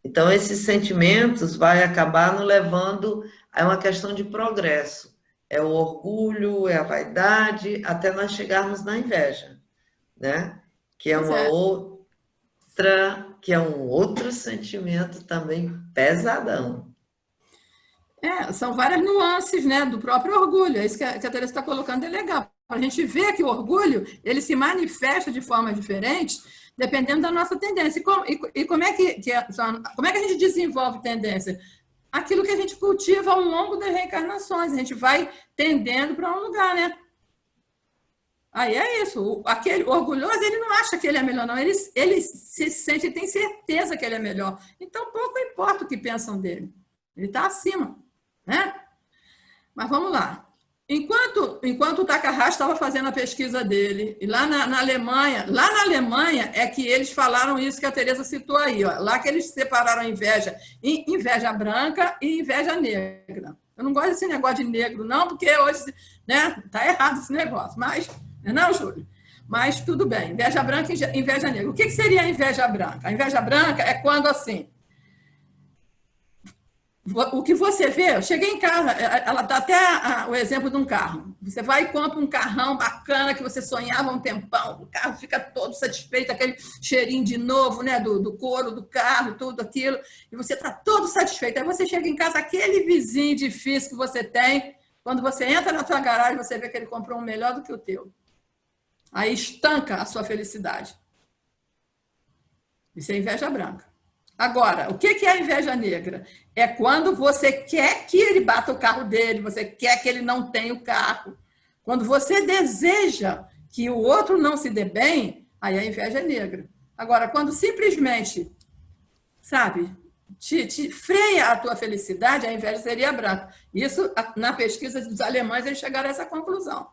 Então, esses sentimentos vai acabar nos levando a uma questão de progresso. É o orgulho, é a vaidade, até nós chegarmos na inveja, né? que é Pois uma é. outra, que é um outro sentimento também pesadão. São várias nuances, né, do próprio orgulho. É isso que a Teresa está colocando, é legal. A gente vê que o orgulho ele se manifesta de formas diferentes, dependendo da nossa tendência. E como é que a gente desenvolve tendência? Aquilo que a gente cultiva ao longo das reencarnações. A gente vai tendendo para um lugar, né? Aí é isso. Aquele orgulhoso, ele não acha que ele é melhor, não. Ele se sente, tem certeza que ele é melhor. Então, pouco importa o que pensam dele. Ele está acima, né? Mas vamos lá. Enquanto o Takahashi estava fazendo a pesquisa dele, e lá na Alemanha é que eles falaram isso que a Teresa citou aí, ó, lá que eles separaram a inveja em inveja branca e inveja negra. Eu não gosto desse negócio de negro, não, porque hoje, né, tá errado esse negócio, mas, não, Júlio? Mas tudo bem, inveja branca e inveja negra. O que seria a inveja branca? A inveja branca é quando, assim, o que você vê, eu cheguei em casa, ela dá até o exemplo de um carro. Você vai e compra um carrão bacana que você sonhava um tempão, o carro fica todo satisfeito, aquele cheirinho de novo, né, do couro do carro, tudo aquilo, e você está todo satisfeito. Aí você chega em casa, aquele vizinho difícil que você tem, quando você entra na tua garagem, você vê que ele comprou um melhor do que o teu. Aí estanca a sua felicidade. Isso é inveja branca. Agora, o que é a inveja negra? É quando você quer que ele bata o carro dele, você quer que ele não tenha o carro. Quando você deseja que o outro não se dê bem, aí a inveja é negra. Agora, quando simplesmente, sabe, te freia a tua felicidade, a inveja seria branca. Isso, na pesquisa dos alemães, eles chegaram a essa conclusão.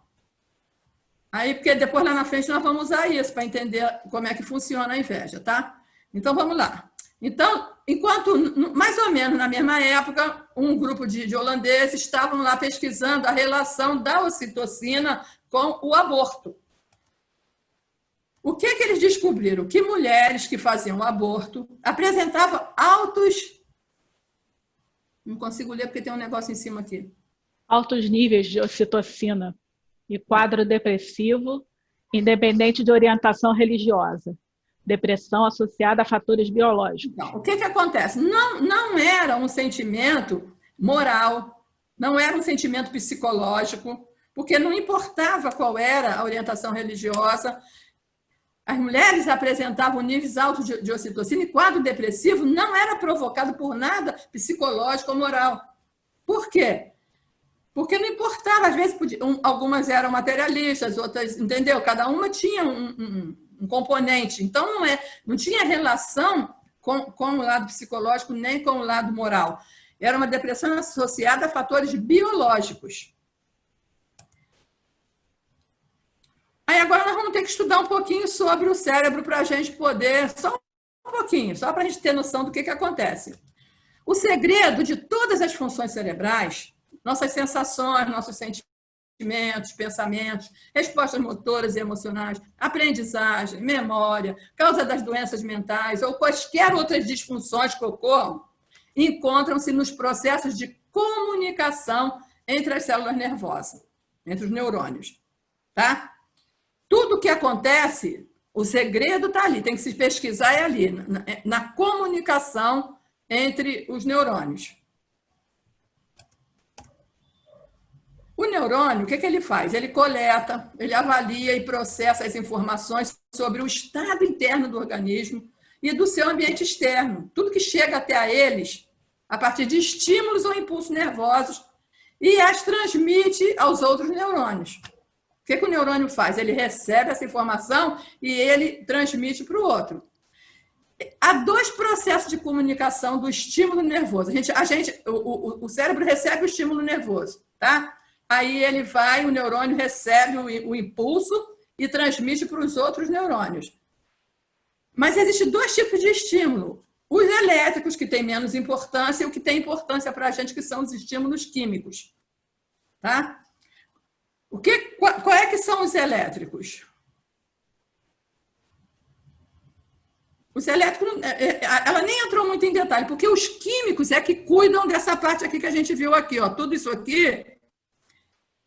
Aí, porque depois lá na frente nós vamos usar isso para entender como é que funciona a inveja, tá? Então, vamos lá. Então, enquanto, mais ou menos na mesma época, um grupo de holandeses estavam lá pesquisando a relação da ocitocina com o aborto. O que eles descobriram? Que mulheres que faziam aborto apresentavam altos... Não consigo ler porque tem um negócio em cima aqui. Altos níveis de ocitocina e quadro depressivo, independente de orientação religiosa. Depressão associada a fatores biológicos. Então, o que acontece? Não era um sentimento moral, não era um sentimento psicológico, porque não importava qual era a orientação religiosa. As mulheres apresentavam níveis altos de ocitocina e quadro depressivo não era provocado por nada psicológico ou moral. Por quê? Porque não importava, às vezes algumas eram materialistas, outras, entendeu? Cada uma tinha um componente. Então, não tinha relação com o lado psicológico nem com o lado moral. Era uma depressão associada a fatores biológicos. Aí agora nós vamos ter que estudar um pouquinho sobre o cérebro para a gente poder, só um pouquinho, só para a gente ter noção do que acontece. O segredo de todas as funções cerebrais, nossas sensações, nossos sentimentos, pensamentos, respostas motoras e emocionais, aprendizagem, memória, causa das doenças mentais ou quaisquer outras disfunções que ocorram, encontram-se nos processos de comunicação entre as células nervosas, entre os neurônios. Tá? Tudo o que acontece, o segredo está ali, tem que se pesquisar ali, na comunicação entre os neurônios. O neurônio, o que ele faz? Ele coleta, ele avalia e processa as informações sobre o estado interno do organismo e do seu ambiente externo. Tudo que chega até a eles, a partir de estímulos ou impulsos nervosos, e as transmite aos outros neurônios. O que o neurônio faz? Ele recebe essa informação e ele transmite para o outro. Há dois processos de comunicação do estímulo nervoso. O cérebro recebe o estímulo nervoso, tá? Aí ele vai, o neurônio recebe o impulso e transmite para os outros neurônios. Mas existem dois tipos de estímulo. Os elétricos, que têm menos importância, e o que tem importância para a gente, que são os estímulos químicos. Tá? Qual é que são os elétricos? Os elétricos, ela nem entrou muito em detalhe, porque os químicos é que cuidam dessa parte aqui que a gente viu aqui. Ó, tudo isso aqui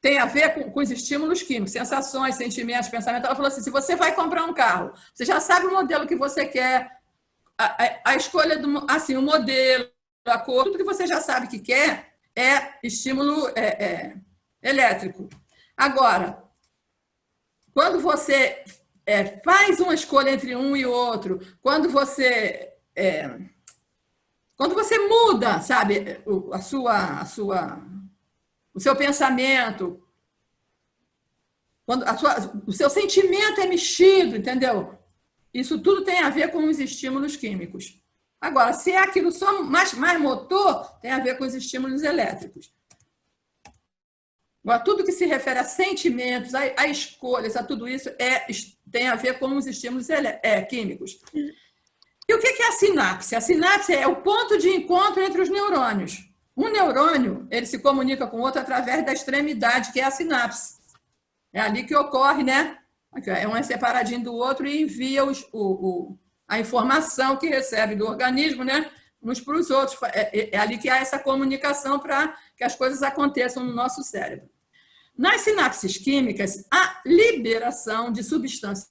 tem a ver com os estímulos químicos, sensações, sentimentos, pensamentos. Ela falou assim, se você vai comprar um carro, você já sabe o modelo que você quer, a escolha, assim, o modelo, a cor, tudo que você já sabe que quer é estímulo elétrico. Agora, quando você faz uma escolha entre um e outro, quando você muda, sabe, o seu pensamento, quando o seu sentimento é mexido, entendeu? Isso tudo tem a ver com os estímulos químicos. Agora, se é aquilo só mais motor, tem a ver com os estímulos elétricos. Agora, tudo que se refere a sentimentos, a escolhas, a tudo isso, tem a ver com os estímulos químicos. E o que é a sinapse? A sinapse é o ponto de encontro entre os neurônios. Um neurônio, ele se comunica com o outro através da extremidade, que é a sinapse. É ali que ocorre, né? Um é separadinho do outro e envia a informação que recebe do organismo, né? Uns para os outros. É ali que há essa comunicação para que as coisas aconteçam no nosso cérebro. Nas sinapses químicas, há liberação de substâncias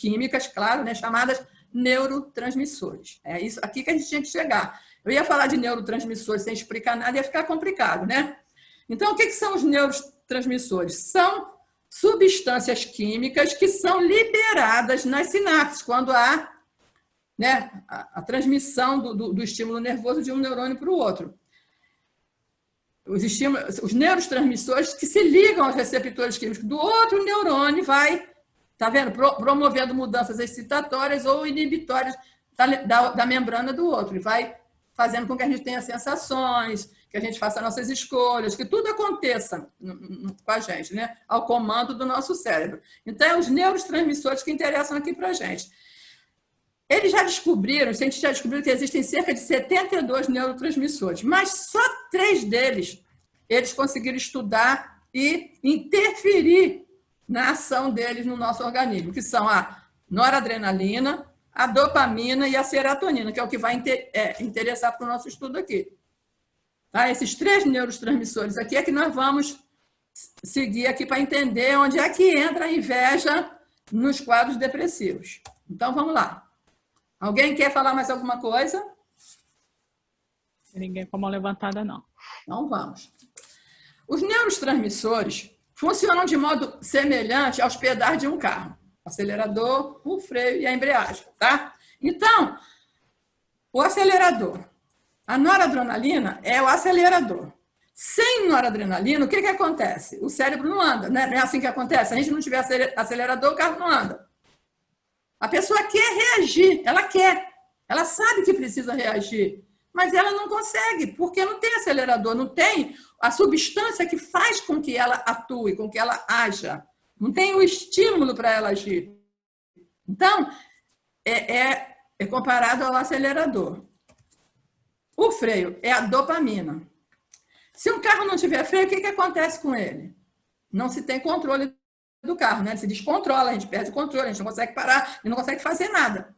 químicas, claro, né? Chamadas neurotransmissores. É isso aqui que a gente tinha que chegar. Eu ia falar de neurotransmissores sem explicar nada, ia ficar complicado, né? Então, o que são os neurotransmissores? São substâncias químicas que são liberadas nas sinapses, quando há, né, a transmissão do estímulo nervoso de um neurônio para o outro. Os neurotransmissores que se ligam aos receptores químicos do outro neurônio vai, tá vendo? Promovendo mudanças excitatórias ou inibitórias da membrana do outro. E vai fazendo com que a gente tenha sensações, que a gente faça nossas escolhas, que tudo aconteça com a gente, né? Ao comando do nosso cérebro. Então, é os neurotransmissores que interessam aqui para a gente. Eles já descobriram, os cientistas já descobriram que existem cerca de 72 neurotransmissores, mas só 3 deles eles conseguiram estudar e interferir na ação deles no nosso organismo, que são a noradrenalina, a dopamina e a serotonina, que é o que vai interessar para o nosso estudo aqui. Tá? Esses 3 neurotransmissores aqui é que nós vamos seguir aqui para entender onde é que entra a inveja nos quadros depressivos. Então, vamos lá. Alguém quer falar mais alguma coisa? Ninguém com a mão levantada, não. Então, vamos. Os neurotransmissores funcionam de modo semelhante aos pedais de um carro. O acelerador, o freio e a embreagem, tá? Então, o acelerador. A noradrenalina é o acelerador. Sem noradrenalina, o que acontece? O cérebro não anda, né? Não é assim que acontece? Se a gente não tiver acelerador, o carro não anda. A pessoa quer reagir, ela quer. Ela sabe que precisa reagir, mas ela não consegue, porque não tem acelerador, não tem a substância que faz com que ela atue, com que ela haja. Não tem o estímulo para ela agir. Então, é comparado ao acelerador. O freio é a dopamina. Se um carro não tiver freio, o que acontece com ele? Não se tem controle do carro, né? Ele se descontrola, a gente perde o controle, a gente não consegue parar, e não consegue fazer nada.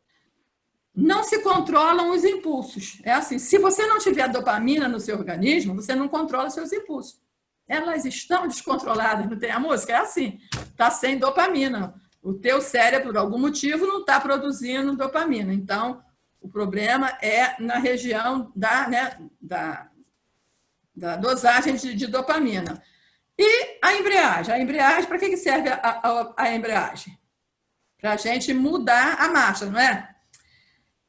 Não se controlam os impulsos. É assim, se você não tiver dopamina no seu organismo, você não controla os seus impulsos. Elas estão descontroladas, não tem a música? É assim, está sem dopamina. O teu cérebro, por algum motivo, não está produzindo dopamina. Então, o problema é na região da dosagem de dopamina. E a embreagem? A embreagem, para que serve a embreagem? Para a gente mudar a marcha, não é?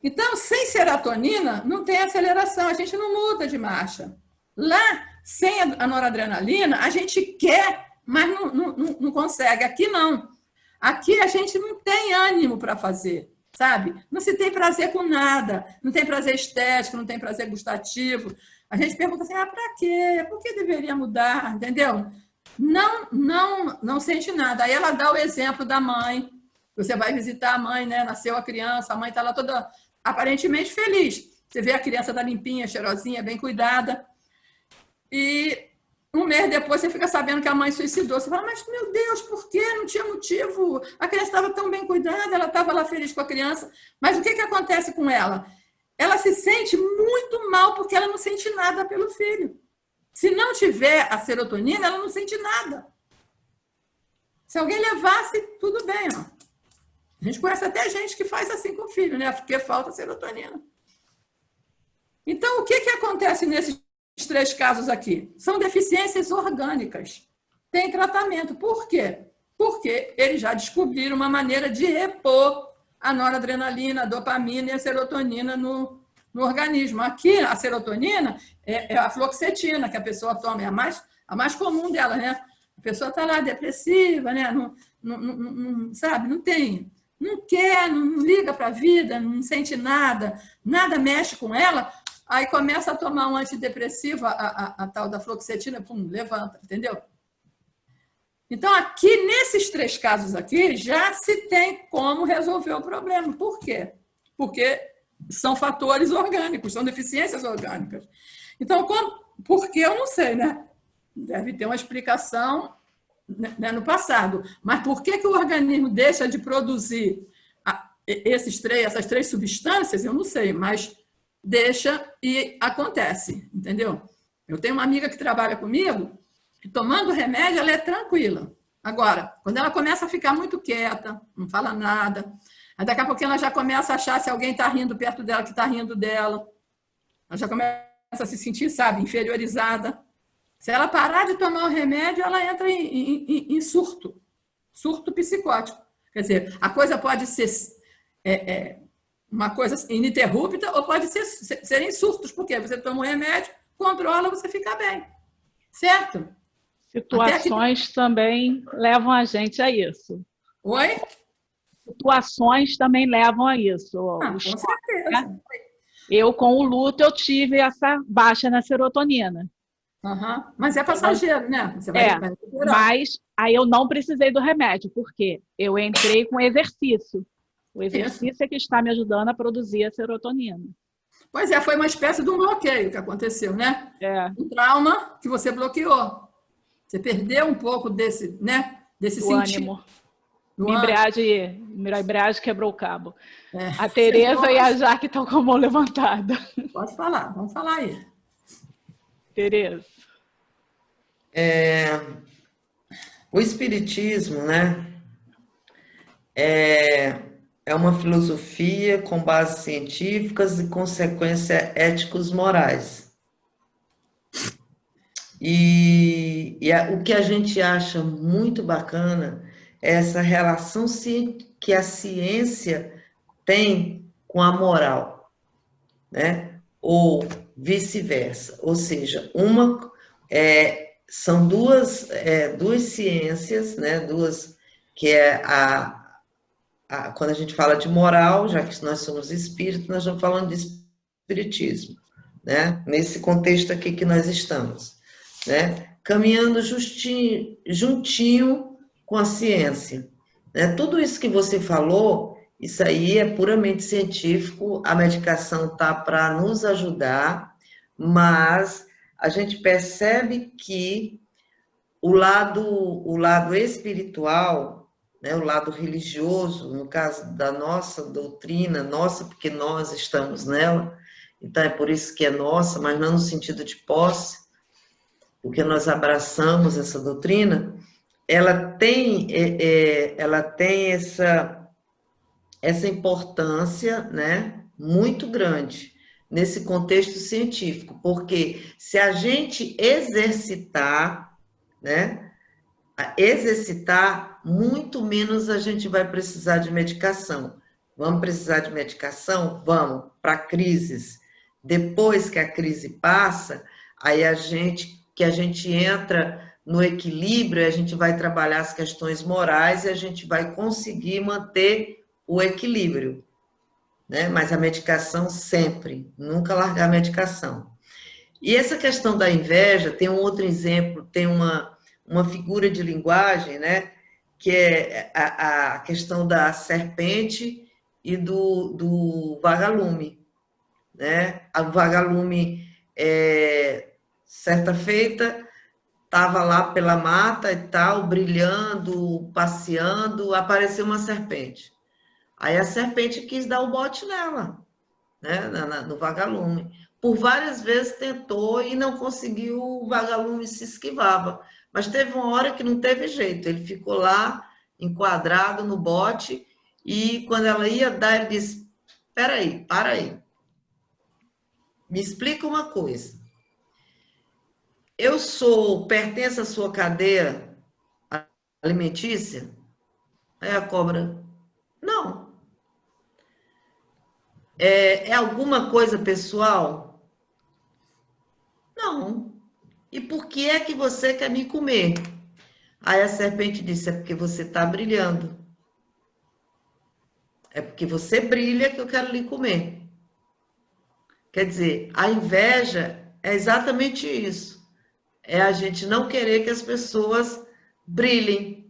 Então, sem serotonina, não tem aceleração, a gente não muda de marcha. Lá, sem a noradrenalina, a gente quer, mas não consegue. Aqui, não. Aqui, a gente não tem ânimo para fazer, sabe? Não se tem prazer com nada, não tem prazer estético, não tem prazer gustativo. A gente pergunta assim, para quê? Por que deveria mudar? Entendeu? Não sente nada. Aí ela dá o exemplo da mãe. Você vai visitar a mãe, né? Nasceu a criança, a mãe está lá toda aparentemente feliz. Você vê a criança tá limpinha, cheirosinha, bem cuidada. E um mês depois você fica sabendo que a mãe suicidou. Você fala, mas meu Deus, por quê? Não tinha motivo. A criança estava tão bem cuidada, ela estava lá feliz com a criança. Mas o que acontece com ela? Ela se sente muito mal porque ela não sente nada pelo filho. Se não tiver a serotonina, ela não sente nada. Se alguém levasse, tudo bem, ó. A gente conhece até gente que faz assim com o filho, né? Porque falta serotonina. Então, o que acontece nesses 3 casos aqui? São deficiências orgânicas. Tem tratamento. Por quê? Porque eles já descobriram uma maneira de repor a noradrenalina, a dopamina e a serotonina no organismo. Aqui, a serotonina é a fluoxetina, que a pessoa toma, é a mais comum dela, né? A pessoa está lá depressiva, né? Não sabe, não tem, não quer, não liga para a vida, não sente nada, nada mexe com ela, aí começa a tomar um antidepressivo, a tal da fluoxetina, pum, levanta, entendeu? Então, aqui, nesses 3 casos aqui, já se tem como resolver o problema. Por quê? Porque são fatores orgânicos, são deficiências orgânicas. Então, por que eu não sei, né? Deve ter uma explicação, né, no passado. Mas por que o organismo deixa de produzir essas 3 substâncias? Eu não sei, mas deixa e acontece, entendeu? Eu tenho uma amiga que trabalha comigo, que tomando remédio, ela é tranquila. Agora, quando ela começa a ficar muito quieta, não fala nada, aí daqui a pouquinho ela já começa a achar se alguém está rindo perto dela, que está rindo dela. Ela já começa a se sentir, sabe, inferiorizada. Se ela parar de tomar o remédio, ela entra em surto psicótico. Quer dizer, a coisa pode ser uma coisa ininterrupta ou pode ser em surtos, porque você toma o remédio, controla, você fica bem. Certo? Situações também levam a gente a isso. Oi? Situações também levam a isso. Com certeza. Né? Eu, com o luto, eu tive essa baixa na serotonina. Mas é passageiro, né? Você vai mas aí eu não precisei do remédio, porque eu entrei com exercício. O exercício é que está me ajudando a produzir a serotonina. Pois é, foi uma espécie de um bloqueio que aconteceu, né? Um trauma que você bloqueou. Você perdeu um pouco desse, né? Desse sentido. Minha embreagem quebrou o cabo. A Tereza e a Jaque estão com a mão levantada. Pode falar, vamos falar aí. Tereza. O espiritismo, né? É uma filosofia com bases científicas e consequências éticos morais. E o que a gente acha muito bacana é essa relação que a ciência tem com a moral, né? Ou vice-versa. Ou seja, são duas ciências, né? Que é quando a gente fala de moral, já que nós somos espíritos, nós estamos falando de espiritismo, né? Nesse contexto aqui que nós estamos, né? Caminhando juntinho com a ciência, né? Tudo isso que você falou, isso aí é puramente científico, a medicação está para nos ajudar, mas a gente percebe que o lado espiritual, né, o lado religioso, no caso da nossa doutrina, nossa, porque nós estamos nela, então é por isso que é nossa, mas não no sentido de posse, porque nós abraçamos essa doutrina, ela tem essa importância, né, muito grande nesse contexto científico, porque se a gente exercitar, né, muito menos a gente vai precisar de medicação. Vamos precisar de medicação? Vamos, para crises. Depois que a crise passa, aí a gente entra no equilíbrio, a gente vai trabalhar as questões morais e a gente vai conseguir manter o equilíbrio, né? Mas a medicação sempre, nunca largar a medicação. E essa questão da inveja, tem um outro exemplo, tem uma figura de linguagem, né? Que é a questão da serpente e do vagalume, né? O vagalume, certa feita, estava lá pela mata e tal, brilhando, passeando, apareceu uma serpente. Aí a serpente quis dar o bote nela, né? No vagalume. por várias vezes tentou e não conseguiu, o vagalume se esquivava. Mas teve uma hora que não teve jeito, ele ficou lá, enquadrado no bote, e quando ela ia dar, ele disse, peraí, para aí. Me explica uma coisa. Pertenço à sua cadeia alimentícia? Aí a cobra, não. É alguma coisa pessoal? Não. E por que é que você quer me comer? Aí a serpente disse, é porque você está brilhando. É porque você brilha que eu quero lhe comer. Quer dizer, a inveja é exatamente isso. É a gente não querer que as pessoas brilhem.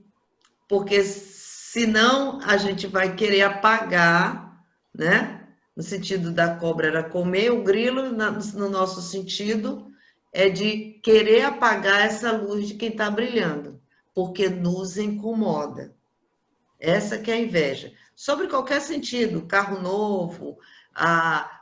Porque senão a gente vai querer apagar, né? No sentido da cobra era comer, o grilo, no nosso sentido, é de querer apagar essa luz de quem está brilhando, porque nos incomoda. Essa que é a inveja. Sobre qualquer sentido, carro novo,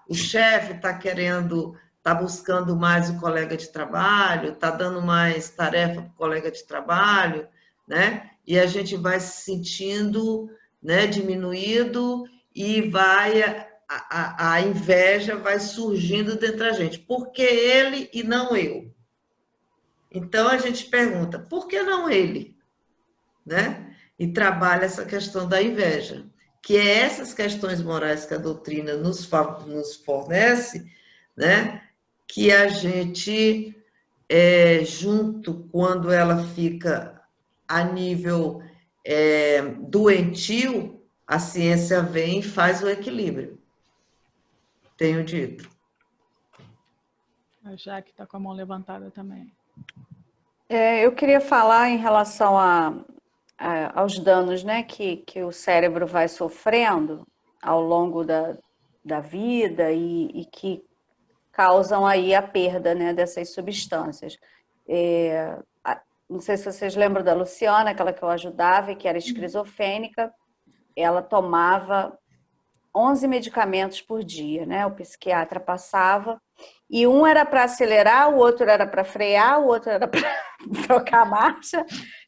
o chefe está buscando mais o colega de trabalho, está dando mais tarefa para o colega de trabalho, né? E a gente vai se sentindo, né, diminuído e a inveja vai surgindo dentro da gente. Por que ele e não eu? Então, a gente pergunta, por que não ele? Né? E trabalha essa questão da inveja, que é essas questões morais que a doutrina nos fornece, né? Que a gente, junto, quando ela fica a nível doentio, a ciência vem e faz o equilíbrio. Tenho dito. A Jaque está com a mão levantada também. Eu queria falar em relação aos danos, né, que o cérebro vai sofrendo ao longo da vida e que causam aí a perda, né, dessas substâncias. Não sei se vocês lembram da Luciana, aquela que eu ajudava e que era esquizofrênica. Ela tomava 11 medicamentos por dia, né? O psiquiatra passava, e um era para acelerar, o outro era para frear, o outro era para trocar a marcha,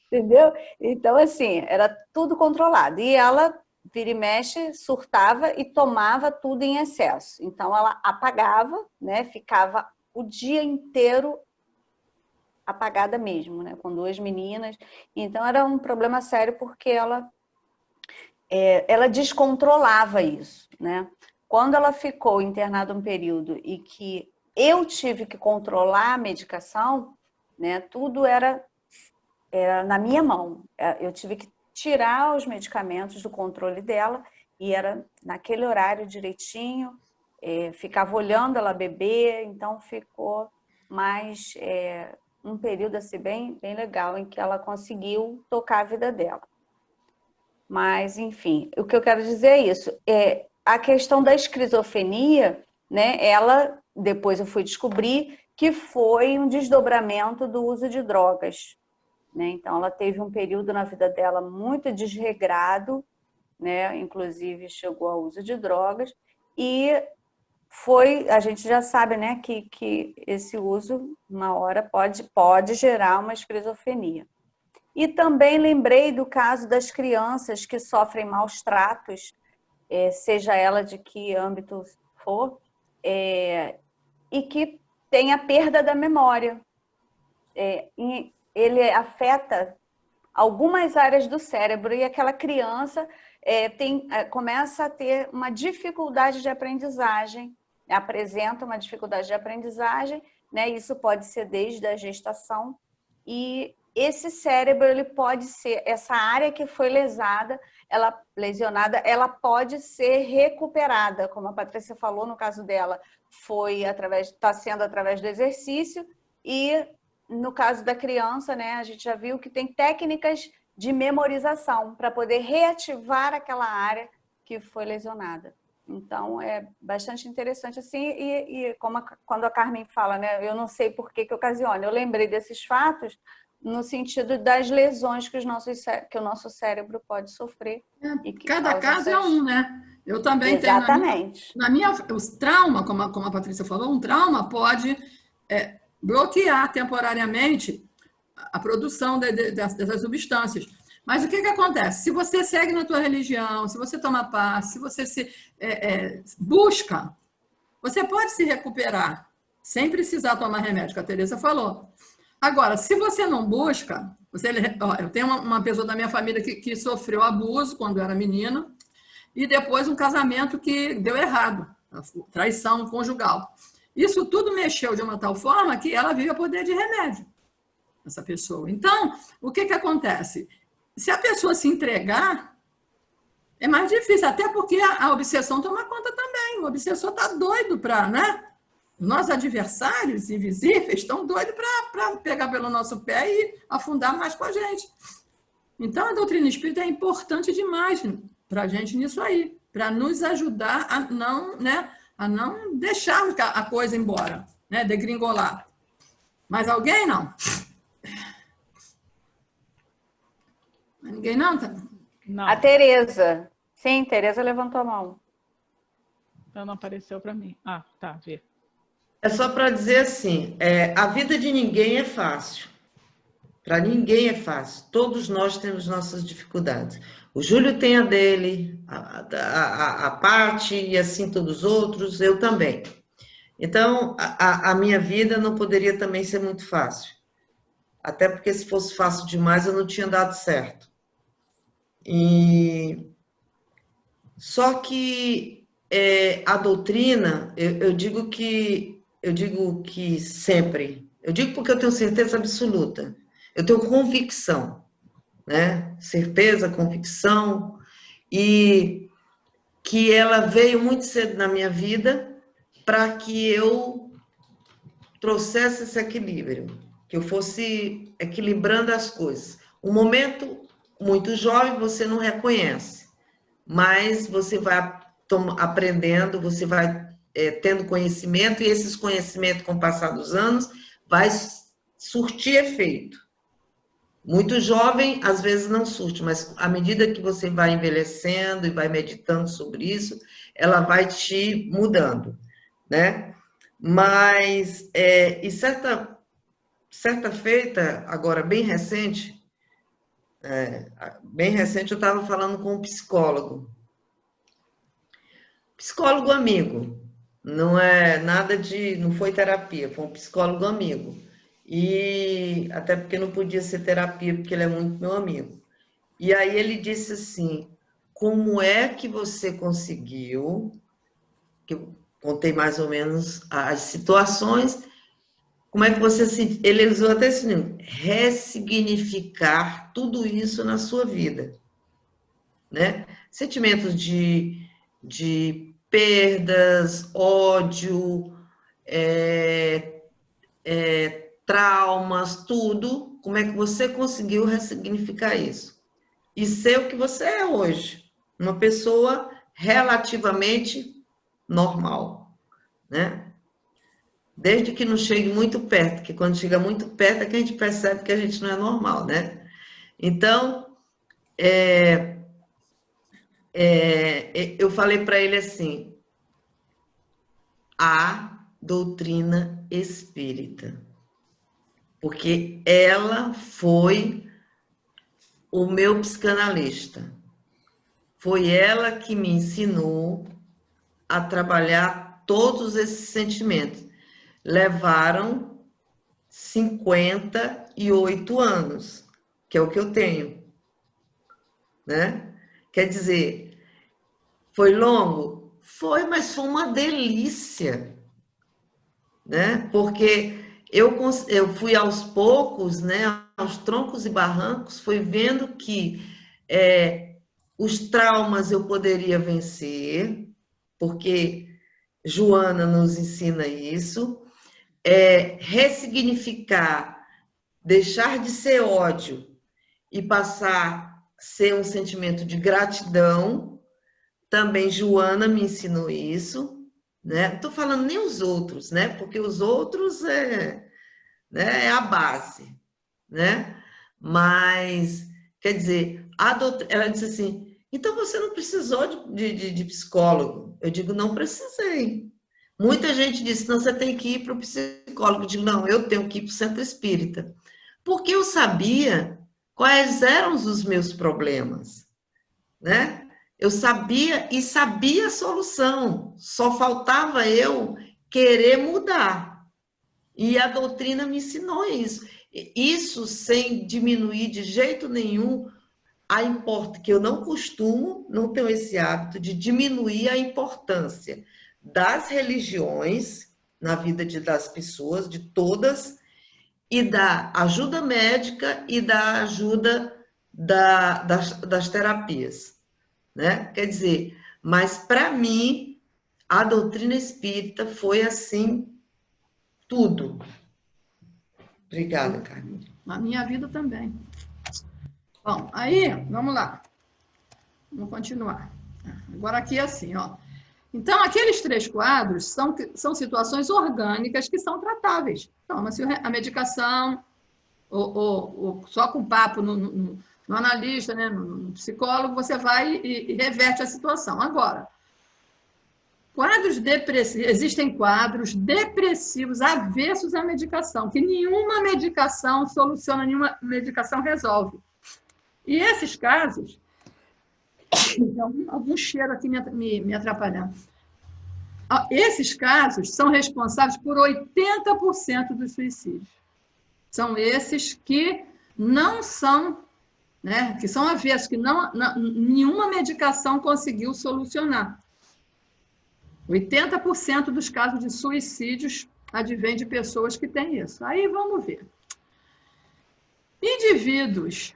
entendeu? Então, assim, era tudo controlado. E ela, vira e mexe, surtava e tomava tudo em excesso. Então, ela apagava, né? Ficava o dia inteiro apagada mesmo, né? Com 2 meninas. Então, era um problema sério porque ela descontrolava isso, né? Quando ela ficou internada um período e que eu tive que controlar a medicação, né? Tudo era na minha mão. Eu tive que tirar os medicamentos do controle dela e era naquele horário direitinho, ficava olhando ela beber, então ficou mais um período assim bem legal em que ela conseguiu tocar a vida dela. Mas, enfim, o que eu quero dizer é isso. A questão da esquizofrenia, né, ela, depois eu fui descobrir que foi um desdobramento do uso de drogas, né? Então, ela teve um período na vida dela muito desregrado, né? Inclusive chegou ao uso de drogas, e a gente já sabe, né, que esse uso, uma hora, pode gerar uma esquizofrenia. E também lembrei do caso das crianças que sofrem maus tratos, seja ela de que âmbito for, e que tem a perda da memória. Ele afeta algumas áreas do cérebro e aquela criança começa a ter uma dificuldade de aprendizagem, apresenta uma dificuldade de aprendizagem, né? Isso pode ser desde a gestação, e esse cérebro, ele pode ser, essa área que foi lesionada, ela pode ser recuperada, como a Patrícia falou, no caso dela, está sendo através do exercício, e no caso da criança, né, a gente já viu que tem técnicas de memorização para poder reativar aquela área que foi lesionada. Então, é bastante interessante assim, e quando a Carmen fala, né, eu não sei por que ocasiona, eu lembrei desses fatos no sentido das lesões que o nosso cérebro pode sofrer. Cada caso é um, né? Eu também Exatamente. tenho o trauma, como a Patrícia falou, um trauma pode bloquear temporariamente a produção dessas substâncias. Mas o que acontece? Se você segue na tua religião, se você toma passe, se você se busca, você pode se recuperar sem precisar tomar remédio, que a Teresa falou. Agora, se você não busca, eu tenho uma pessoa da minha família que sofreu abuso quando era menina, e depois um casamento que deu errado, traição conjugal. Isso tudo mexeu de uma tal forma que ela vive a poder de remédio, essa pessoa. Então, o que acontece? Se a pessoa se entregar, é mais difícil, até porque a obsessão toma conta também. O obsessor está doido para, né? Nossos adversários invisíveis estão doidos para pegar pelo nosso pé e afundar mais com a gente. Então, a doutrina espírita é importante demais para a gente nisso aí, para nos ajudar a não deixarmos a coisa embora, né? Degringolar. Mas alguém não? Ninguém não? Não. A Tereza. Sim, Tereza levantou a mão. Então não apareceu para mim. Ah, tá, vê. É só para dizer assim, a vida de ninguém é fácil. Para ninguém é fácil. Todos nós temos nossas dificuldades. O Júlio tem a dele, a Paty e assim todos os outros, eu também. Então, a minha vida não poderia também ser muito fácil. Até porque se fosse fácil demais, eu não tinha dado certo. Só que a doutrina, eu digo que sempre, eu digo porque eu tenho certeza absoluta, eu tenho convicção, né? Certeza, convicção, e que ela veio muito cedo na minha vida para que eu trouxesse esse equilíbrio, que eu fosse equilibrando as coisas. Um momento muito jovem você não reconhece, mas você vai aprendendo, você vai tendo conhecimento, e esses conhecimentos, com o passar dos anos, vai surtir efeito. Muito jovem, às vezes não surte, mas à medida que você vai envelhecendo e vai meditando sobre isso, ela vai te mudando, né? Mas, certa feita, agora bem recente, eu estava falando com um psicólogo amigo, não é nada não foi terapia, foi um psicólogo amigo, e até porque não podia ser terapia, porque ele é muito meu amigo. E aí ele disse assim, como é que você conseguiu, que eu contei mais ou menos as situações, como é que você, ele usou até esse nome, ressignificar tudo isso na sua vida, né? Sentimentos de perdas, ódio, traumas, tudo, como é que você conseguiu ressignificar isso? E ser o que você é hoje, uma pessoa relativamente normal, né? Desde que não chegue muito perto, que quando chega muito perto é que a gente percebe que a gente não é normal, né? Então, eu falei para ele assim, a doutrina espírita, porque ela foi o meu psicanalista, foi ela que me ensinou a trabalhar todos esses sentimentos. Levaram 58 anos, que é o que eu tenho, né? Quer dizer, foi longo? Foi, mas foi uma delícia, né? Porque eu fui aos poucos, né? Aos troncos e barrancos, fui vendo que os traumas eu poderia vencer, porque Joana nos ensina isso, ressignificar, deixar de ser ódio e passar a ser um sentimento de gratidão. Também Joana me ensinou isso, né? Não estou falando nem os outros, né? Porque os outros é a base, né? Mas, quer dizer, ela disse assim, Então, você não precisou de psicólogo. Eu digo, não precisei. Muita gente disse, não, você tem que ir para o psicólogo. Eu digo, não, eu tenho que ir para o centro espírita. Porque eu sabia quais eram os meus problemas, né? Eu sabia e sabia a solução. Só faltava eu querer mudar. E a doutrina me ensinou isso. Isso sem diminuir de jeito nenhum a importância, que eu não costumo, não tenho esse hábito de diminuir a importância das religiões na vida das pessoas, de todas, e da ajuda médica e da ajuda das terapias, né? Quer dizer, mas para mim, a doutrina espírita foi assim, tudo. Obrigada, Carmen. Na minha vida também. Bom, aí, vamos lá. Vamos continuar. Agora aqui é assim, ó. Então, aqueles 3 quadros são situações orgânicas que são tratáveis. Toma-se a medicação, ou só com papo no analista, né, no psicólogo, você vai e reverte a situação. Agora, quadros depressivos, existem quadros depressivos avessos à medicação, que nenhuma medicação soluciona, nenhuma medicação resolve. E esses casos, algum cheiro aqui me atrapalhando. Esses casos são responsáveis por 80% dos suicídios. São esses que não são, né, que são avessos, que nenhuma medicação conseguiu solucionar. 80% dos casos de suicídios advém de pessoas que têm isso. Aí vamos ver. Indivíduos.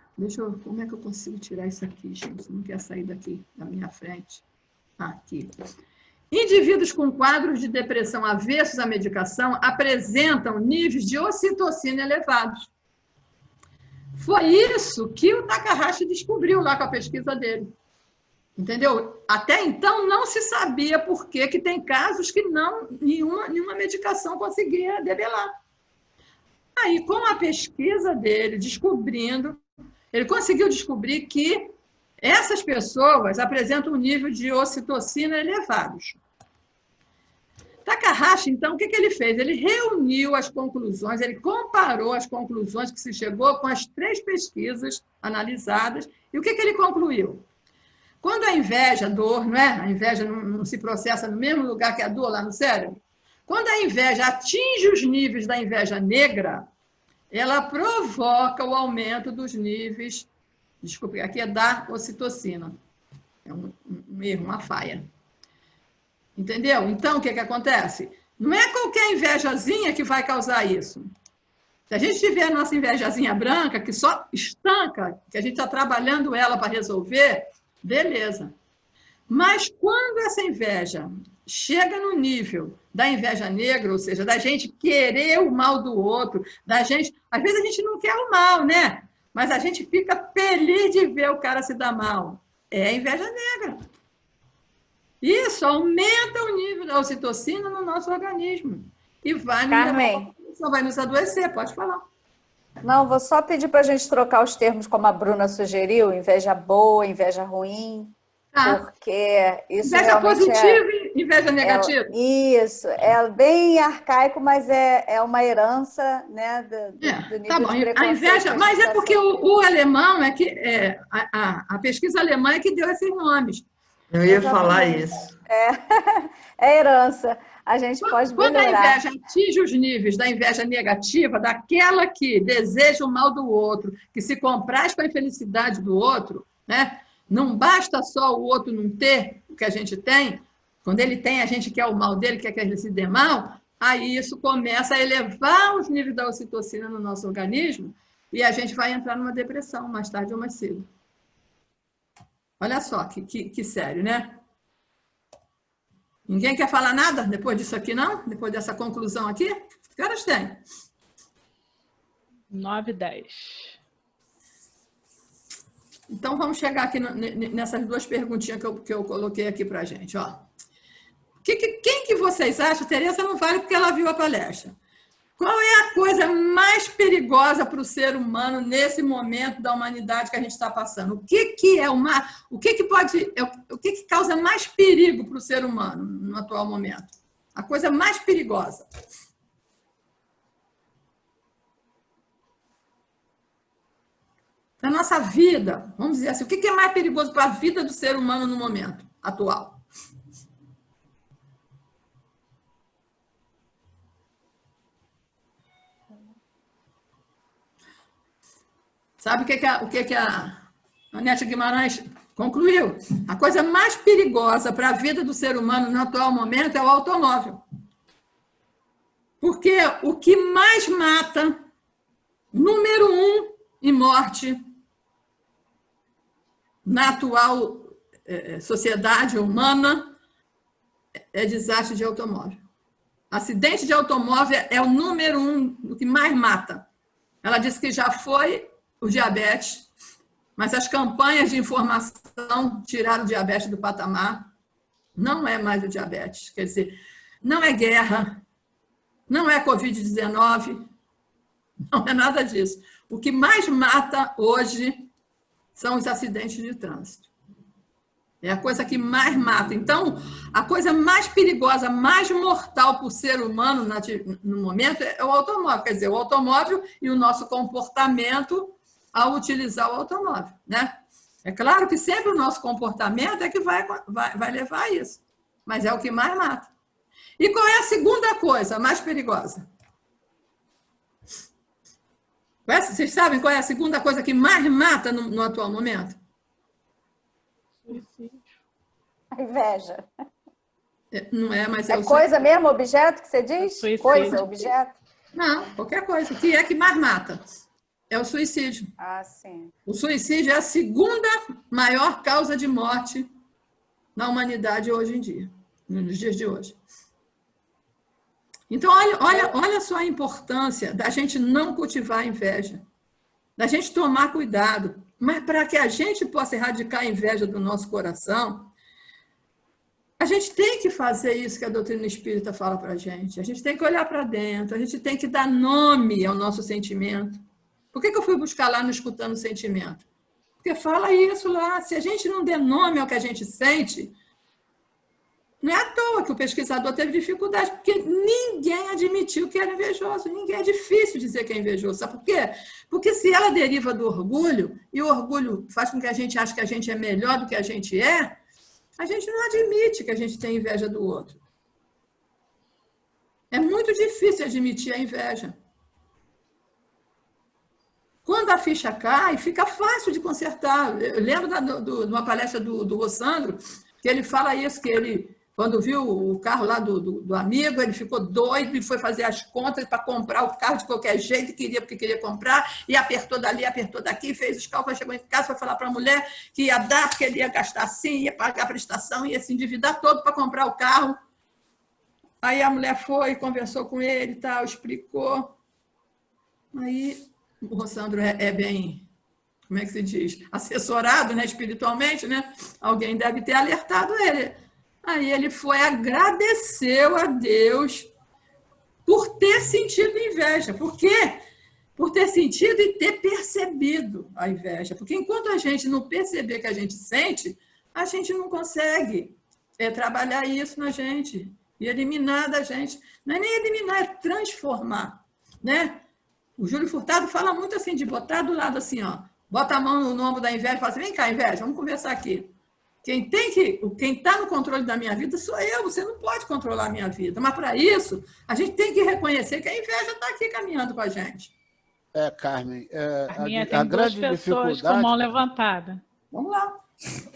Como é que eu consigo tirar isso aqui, gente? Não quer sair daqui, da minha frente. Aqui. Indivíduos com quadros de depressão avessos à medicação apresentam níveis de ocitocina elevados. Foi isso que o Takahashi descobriu lá com a pesquisa dele. Entendeu? Até então não se sabia por que tem casos que nenhuma medicação conseguia debelar. Aí, com a pesquisa dele, ele conseguiu descobrir que essas pessoas apresentam um nível de ocitocina elevados. Takahashi, então, o que ele fez? Ele reuniu as conclusões, ele comparou as conclusões que se chegou com as 3 pesquisas analisadas, e o que ele concluiu? Quando a inveja, a dor, não é? A inveja não se processa no mesmo lugar que a dor lá no cérebro. Quando a inveja atinge os níveis da inveja negra, ela provoca o aumento dos níveis, desculpe, aqui é da ocitocina. É um erro, uma falha. Entendeu? Então, o que acontece? Não é qualquer invejazinha que vai causar isso. Se a gente tiver a nossa invejazinha branca, que só estanca, que a gente está trabalhando ela para resolver, beleza. Mas quando essa inveja chega no nível da inveja negra, ou seja, da gente querer o mal do outro, da gente... Às vezes a gente não quer o mal, né? Mas a gente fica feliz de ver o cara se dar mal. É a inveja negra. Isso aumenta o nível da ocitocina no nosso organismo. E vai nos adoecer, pode falar. Não, vou só pedir para a gente trocar os termos como a Bruna sugeriu, inveja boa, inveja ruim, porque isso inveja positiva e inveja negativa. Isso, é bem arcaico, mas é uma herança, né, do nível tá bom. de preconceito. A inveja, mas é porque o alemão, a pesquisa alemã é que deu esses nomes. Eu ia falar isso. É herança. A gente pode melhorar. Quando a inveja atinge os níveis da inveja negativa, daquela que deseja o mal do outro, que se compraz com a infelicidade do outro, né? Não basta só o outro não ter o que a gente tem, quando ele tem, a gente quer o mal dele, quer que ele se dê mal, aí isso começa a elevar os níveis da ocitocina no nosso organismo e a gente vai entrar numa depressão, mais tarde ou mais cedo. Olha só, que sério, né? Ninguém quer falar nada depois disso aqui, não? Depois dessa conclusão aqui? Que horas tem? 9h10. Então, vamos chegar aqui nessas 2 perguntinhas que eu coloquei aqui para a gente. Ó. Quem que vocês acham? Tereza não vale porque ela viu a palestra. Qual é a coisa mais perigosa para o ser humano nesse momento da humanidade que a gente está passando? O que causa mais perigo para o ser humano no atual momento? A coisa mais perigosa. Para a nossa vida, vamos dizer assim, o que é mais perigoso para a vida do ser humano no momento atual? Sabe o que a Anete Guimarães concluiu? A coisa mais perigosa para a vida do ser humano no atual momento é o automóvel. Porque o que mais mata, número 1 em morte, na atual sociedade humana, é desastre de automóvel. Acidente de automóvel é o número 1, o que mais mata. Ela disse que já foi o diabetes, mas as campanhas de informação tiraram o diabetes do patamar. Não é mais o diabetes. Quer dizer, não é guerra, não é Covid-19, não é nada disso. O que mais mata hoje são os acidentes de trânsito. É a coisa que mais mata. Então, a coisa mais perigosa, mais mortal para o ser humano no momento é o automóvel. Quer dizer, o automóvel e o nosso comportamento ao utilizar o automóvel, né? É claro que sempre o nosso comportamento é que vai levar a isso, mas é o que mais mata. E qual é a segunda coisa mais perigosa? Vocês sabem qual é a segunda coisa que mais mata no atual momento? Suicídio. A inveja. Não é, mas é coisa mesmo, objeto que você diz? Suicídio. Coisa, objeto? Não, qualquer coisa. O que é que mais mata? É o suicídio. Ah, sim. O suicídio é a segunda maior causa de morte na humanidade hoje em dia, nos dias de hoje. Então, olha só a importância da gente não cultivar a inveja, da gente tomar cuidado. Mas para que a gente possa erradicar a inveja do nosso coração, a gente tem que fazer isso que a doutrina espírita fala para a gente. A gente tem que olhar para dentro, a gente tem que dar nome ao nosso sentimento. Por que eu fui buscar lá no Escutando o Sentimento? Porque fala isso lá. Se a gente não der nome ao que a gente sente, não é à toa que o pesquisador teve dificuldade, porque ninguém admitiu que era invejoso. Ninguém. É difícil dizer que é invejoso. Sabe por quê? Porque se ela deriva do orgulho, e o orgulho faz com que a gente ache que a gente é melhor do que a gente é, a gente não admite que a gente tem inveja do outro. É muito difícil admitir a inveja. Quando a ficha cai, fica fácil de consertar. Eu lembro de uma palestra do Rossandro, que ele fala isso, que ele, quando viu o carro lá do amigo, ele ficou doido e foi fazer as contas para comprar o carro de qualquer jeito, porque queria comprar, e apertou dali, apertou daqui, fez os cálculos, chegou em casa, foi falar para a mulher que ia dar, porque ele ia gastar assim, ia pagar a prestação, ia se endividar todo para comprar o carro. Aí a mulher foi, conversou com ele e tal, explicou. Aí o Rossandro é bem, como é que se diz? Assessorado, né, espiritualmente, né? Alguém deve ter alertado ele. Aí ele foi, agradeceu a Deus por ter sentido inveja. Por quê? Por ter sentido e ter percebido a inveja. Porque enquanto a gente não perceber que a gente sente, a gente não consegue trabalhar isso na gente e eliminar da gente. Não é nem eliminar, é transformar, né? O Júlio Furtado fala muito assim, de botar do lado assim, ó, bota a mão no ombro da inveja e fala assim, vem cá, inveja, vamos conversar aqui. Quem está no controle da minha vida sou eu, você não pode controlar a minha vida. Mas, para isso, a gente tem que reconhecer que a inveja está aqui caminhando com a gente. Carmen, a grande dificuldade... com mão levantada. Vamos lá.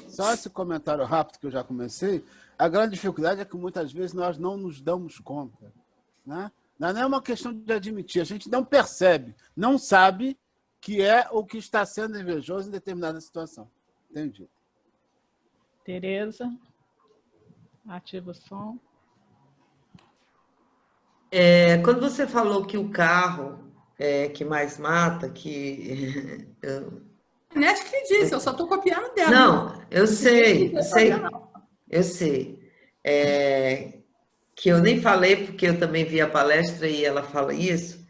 Só esse comentário rápido que eu já comecei. A grande dificuldade é que, muitas vezes, nós não nos damos conta, né? Não é uma questão de admitir, a gente não percebe, não sabe que é o que está sendo invejoso em determinada situação. Entendi. Tereza, ativa o som. Quando você falou que o carro é que mais mata, que... A Nete que disse, eu só estou copiando dela. Não, eu sei. que eu nem falei, porque eu também vi a palestra e ela fala isso,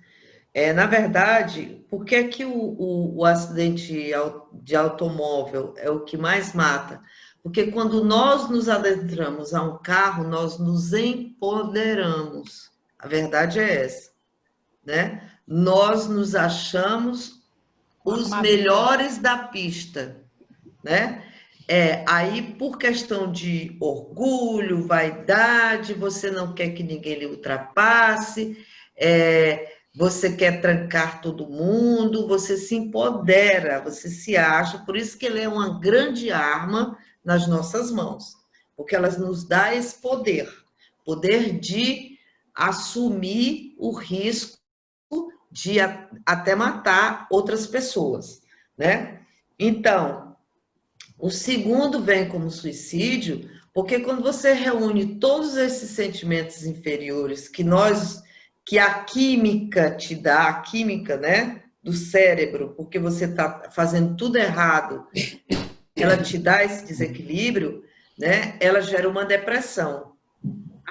na verdade, por que que o acidente de automóvel é o que mais mata? Porque quando nós nos adentramos a um carro, nós nos empoderamos. A verdade é essa, né? Nós nos achamos os melhores da pista, né? Aí, por questão de orgulho, vaidade, você não quer que ninguém lhe ultrapasse, você quer trancar todo mundo, você se empodera, você se acha, por isso que ele é uma grande arma nas nossas mãos, porque ela nos dá esse poder de assumir o risco de até matar outras pessoas, né? Então, o segundo vem como suicídio, porque quando você reúne todos esses sentimentos inferiores que a química te dá, a química, né, do cérebro, porque você está fazendo tudo errado, ela te dá esse desequilíbrio, né, ela gera uma depressão.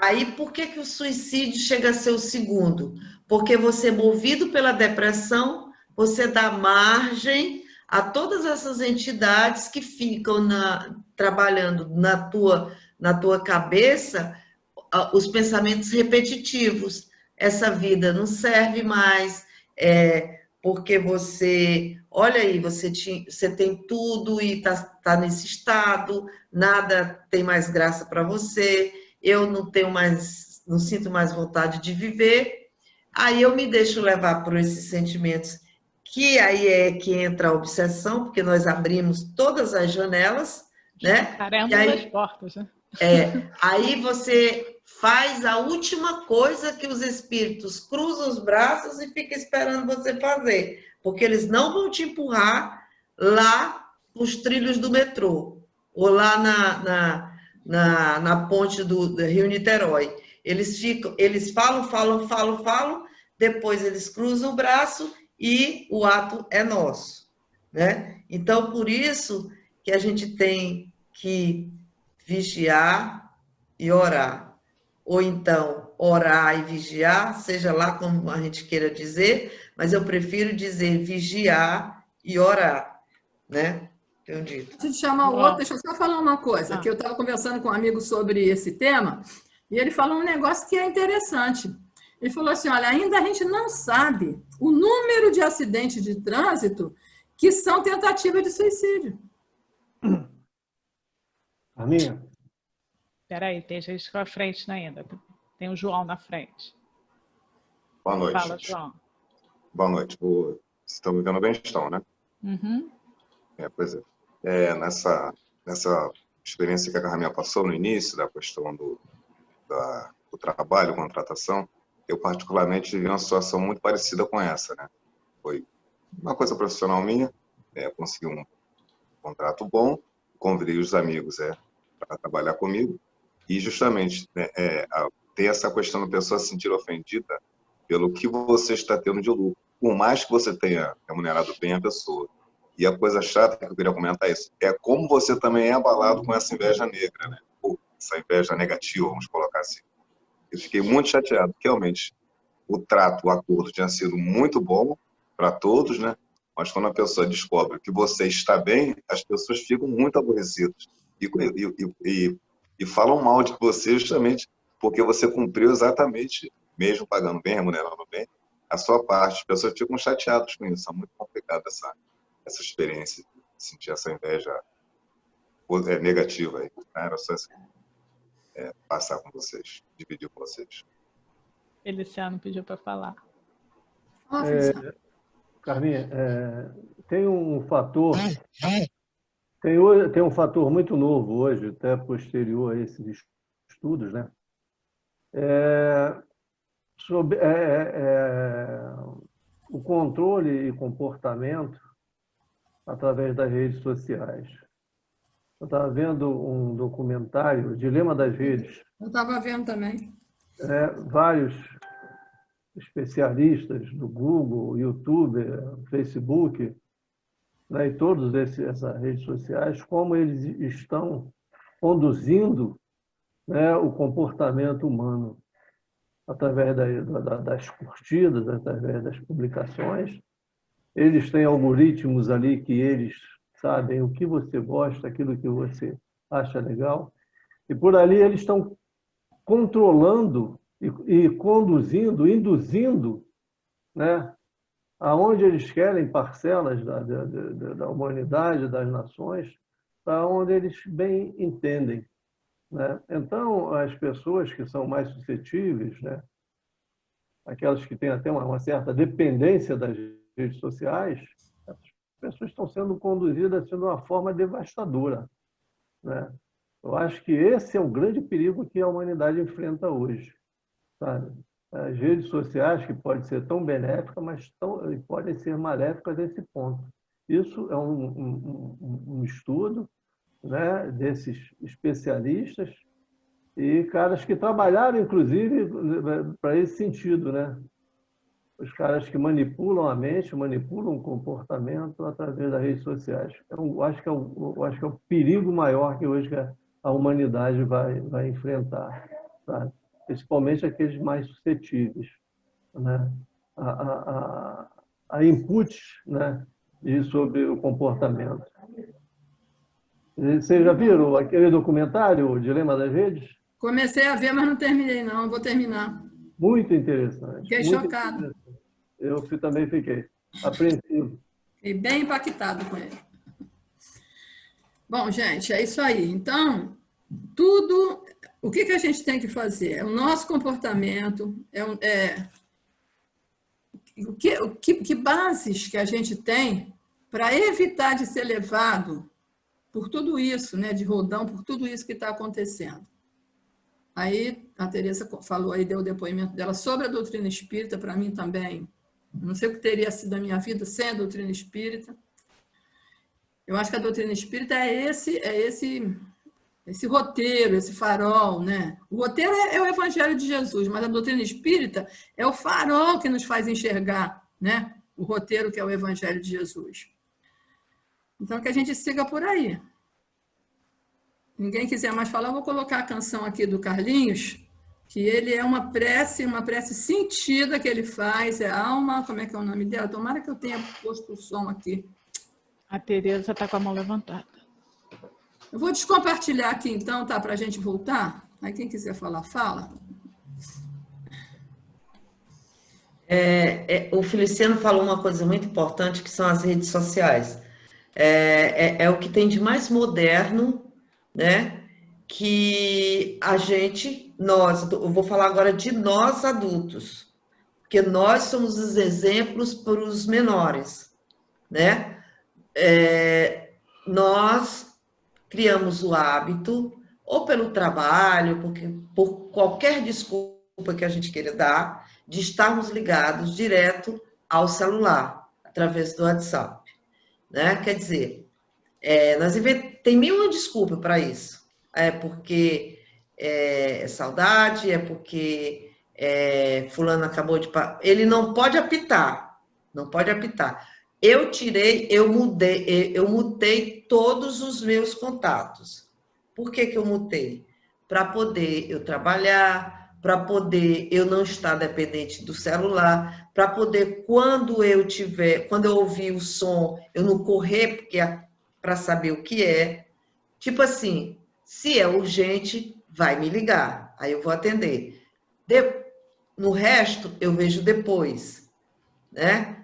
Aí, por que o suicídio chega a ser o segundo? Porque você, movido pela depressão, você dá margem a todas essas entidades que ficam trabalhando na tua cabeça os pensamentos repetitivos. Essa vida não serve mais, porque você... Olha aí, você tem tudo e tá nesse estado, nada tem mais graça para você, eu não sinto mais vontade de viver, aí eu me deixo levar por esses sentimentos, que aí é que entra a obsessão, porque nós abrimos todas as janelas, né? Caramba, as portas, né? Aí você faz a última coisa que os espíritos cruzam os braços e ficam esperando você fazer, porque eles não vão te empurrar lá nos trilhos do metrô, ou lá na ponte do Rio Niterói. Eles falam, depois eles cruzam o braço e o ato é nosso, né? Então, por isso que a gente tem que vigiar e orar. Ou então, orar e vigiar, seja lá como a gente queira dizer, mas eu prefiro dizer vigiar e orar, né? Tenho dito. A gente chama o outro, deixa eu só falar uma coisa, que eu estava conversando com um amigo sobre esse tema, e ele falou um negócio que é interessante. Ele falou assim, olha, ainda a gente não sabe o número de acidentes de trânsito que são tentativas de suicídio. Carminha? Espera aí, tem gente à frente ainda. Tem o João na frente. Boa noite. Fala, João. Boa noite. Vocês estão me vendo bem? Estão, né? Uhum. Pois é. Nessa experiência que a Carminha passou no início, da questão do trabalho, contratação, eu particularmente vi uma situação muito parecida com essa, né? Foi uma coisa profissional minha, consegui um contrato bom, convidei os amigos para trabalhar comigo, e justamente ter essa questão da pessoa se sentir ofendida pelo que você está tendo de lucro, por mais que você tenha remunerado bem a pessoa. E a coisa chata que eu queria comentar é como você também é abalado com essa inveja negra, né? Ou essa inveja negativa, vamos colocar assim. Eu fiquei muito chateado, porque realmente o trato, o acordo tinha sido muito bom para todos, né? Mas quando a pessoa descobre que você está bem, as pessoas ficam muito aborrecidas e falam mal de você justamente porque você cumpriu exatamente, mesmo pagando bem, remunerando bem, a sua parte. As pessoas ficam chateadas com isso. É muito complicado essa experiência, sentir essa inveja negativa aí. Era só passar com vocês, dividir com vocês. Feliciano pediu para falar. Carminha, tem um fator... Tem um fator muito novo hoje, até posterior a esses estudos, né? Sobre o controle e comportamento através das redes sociais. Eu estava vendo um documentário, O Dilema das Redes. Eu estava vendo também. Vários especialistas do Google, YouTube, Facebook, né, e todas essas redes sociais, como eles estão conduzindo, né, o comportamento humano. através das curtidas, através das publicações. Eles têm algoritmos ali que eles sabem o que você gosta, aquilo que você acha legal. E por ali eles estão controlando e conduzindo, induzindo, né, aonde eles querem parcelas da humanidade, das nações, para onde eles bem entendem, né? Então, as pessoas que são mais suscetíveis, né, aquelas que têm até uma certa dependência das redes sociais, as pessoas estão sendo conduzidas de uma forma devastadora, né? Eu acho que esse é o grande perigo que a humanidade enfrenta hoje, sabe? As redes sociais, que podem ser tão benéficas, mas podem ser maléficas a esse ponto. Isso é um estudo, né, desses especialistas e caras que trabalharam, inclusive, para esse sentido, né? Os caras que manipulam a mente, manipulam o comportamento através das redes sociais. Eu acho que é o perigo maior que hoje a humanidade vai enfrentar, sabe? Principalmente aqueles mais suscetíveis, né, a inputs, né, sobre o comportamento. Vocês já viram aquele documentário, O Dilema das Redes? Comecei a ver, mas não terminei, não. Vou terminar. Muito interessante. Fiquei chocada. Eu também fiquei apreensivo. Fiquei bem impactado com ele. Bom, gente, é isso aí. Então, tudo... O que a gente tem que fazer? É o nosso comportamento, que bases que a gente tem para evitar de ser levado por tudo isso, né, de rodão, por tudo isso que está acontecendo. Aí a Teresa falou aí, deu o depoimento dela sobre a doutrina espírita, para mim também. Não sei o que teria sido a minha vida sem a doutrina espírita. Eu acho que a doutrina espírita é esse roteiro, esse farol, né? O roteiro é o Evangelho de Jesus, mas a doutrina espírita é o farol que nos faz enxergar, né, o roteiro que é o Evangelho de Jesus. Então, que a gente siga por aí. Ninguém quiser mais falar, eu vou colocar a canção aqui do Carlinhos, que ele é uma prece sentida que ele faz, é Alma, como é que é o nome dela? Tomara que eu tenha posto o som aqui. A Teresa está com a mão levantada. Eu vou descompartilhar aqui, então, tá? Para a gente voltar. Aí, quem quiser falar, fala. O Feliciano falou uma coisa muito importante, que são as redes sociais. É o que tem de mais moderno, né? Que a gente, eu vou falar agora de nós adultos, porque nós somos os exemplos para os menores, né? Nós criamos o hábito, ou pelo trabalho, por qualquer desculpa que a gente queira dar, de estarmos ligados direto ao celular, através do WhatsApp, né? Quer dizer, tem mil desculpas para isso. É porque é saudade, é porque fulano acabou de... Ele não pode apitar, não pode apitar. Eu mutei todos os meus contatos. Por que eu mutei? Para poder eu trabalhar, para poder eu não estar dependente do celular, para poder, quando eu ouvir o som, eu não correr para saber o que é. Tipo assim, se é urgente, vai me ligar, aí eu vou atender. No resto, eu vejo depois, né?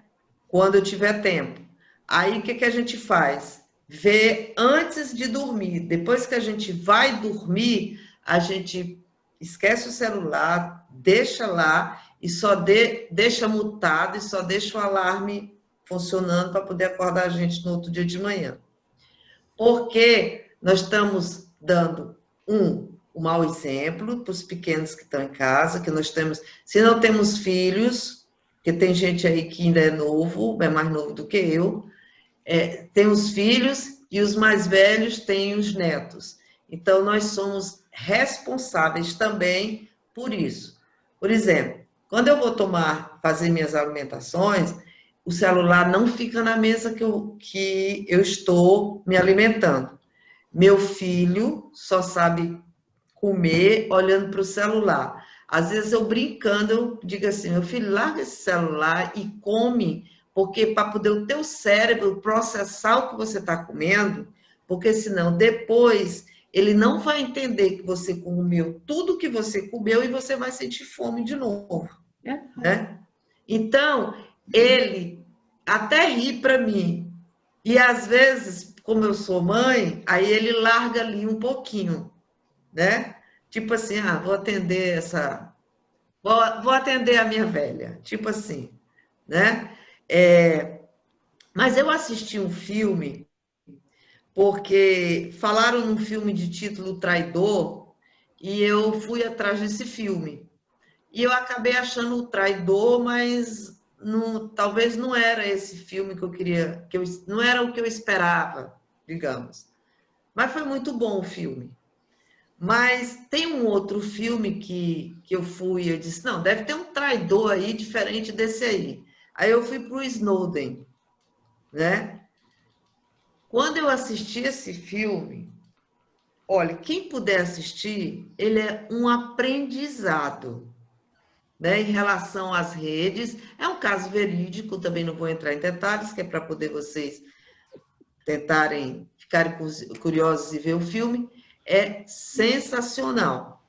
Quando eu tiver tempo. Aí, o que a gente faz? Vê antes de dormir. Depois que a gente vai dormir, a gente esquece o celular, deixa lá e só deixa mutado e só deixa o alarme funcionando para poder acordar a gente no outro dia de manhã. Porque nós estamos dando um mau exemplo para os pequenos que estão em casa, que nós temos, se não temos filhos, porque tem gente aí que ainda é novo, é mais novo do que eu, tem os filhos e os mais velhos têm os netos. Então, nós somos responsáveis também por isso. Por exemplo, quando eu vou fazer minhas alimentações, o celular não fica na mesa que eu estou me alimentando. Meu filho só sabe comer olhando para o celular. Às vezes eu brincando, eu digo assim, meu filho, larga esse celular e come, porque para poder o teu cérebro processar o que você está comendo, porque senão depois ele não vai entender que você comeu tudo que você comeu e você vai sentir fome de novo. Né? Então, ele até ri para mim. E às vezes, como eu sou mãe, aí ele larga ali um pouquinho, né? Tipo assim, vou atender vou atender a minha velha, tipo assim, né? Mas eu assisti um filme, porque falaram num filme de título Traidor, e eu fui atrás desse filme. E eu acabei achando o Traidor, mas talvez não era esse filme que eu queria, não era o que eu esperava, digamos. Mas foi muito bom o filme. Mas tem um outro filme que eu fui, eu disse, não, deve ter um traidor aí diferente desse aí. Aí eu fui para o Snowden, né? Quando eu assisti esse filme, olha, quem puder assistir, ele é um aprendizado, né, em relação às redes. É um caso verídico, também não vou entrar em detalhes, que é para poder vocês tentarem, ficarem curiosos e ver o filme. É sensacional,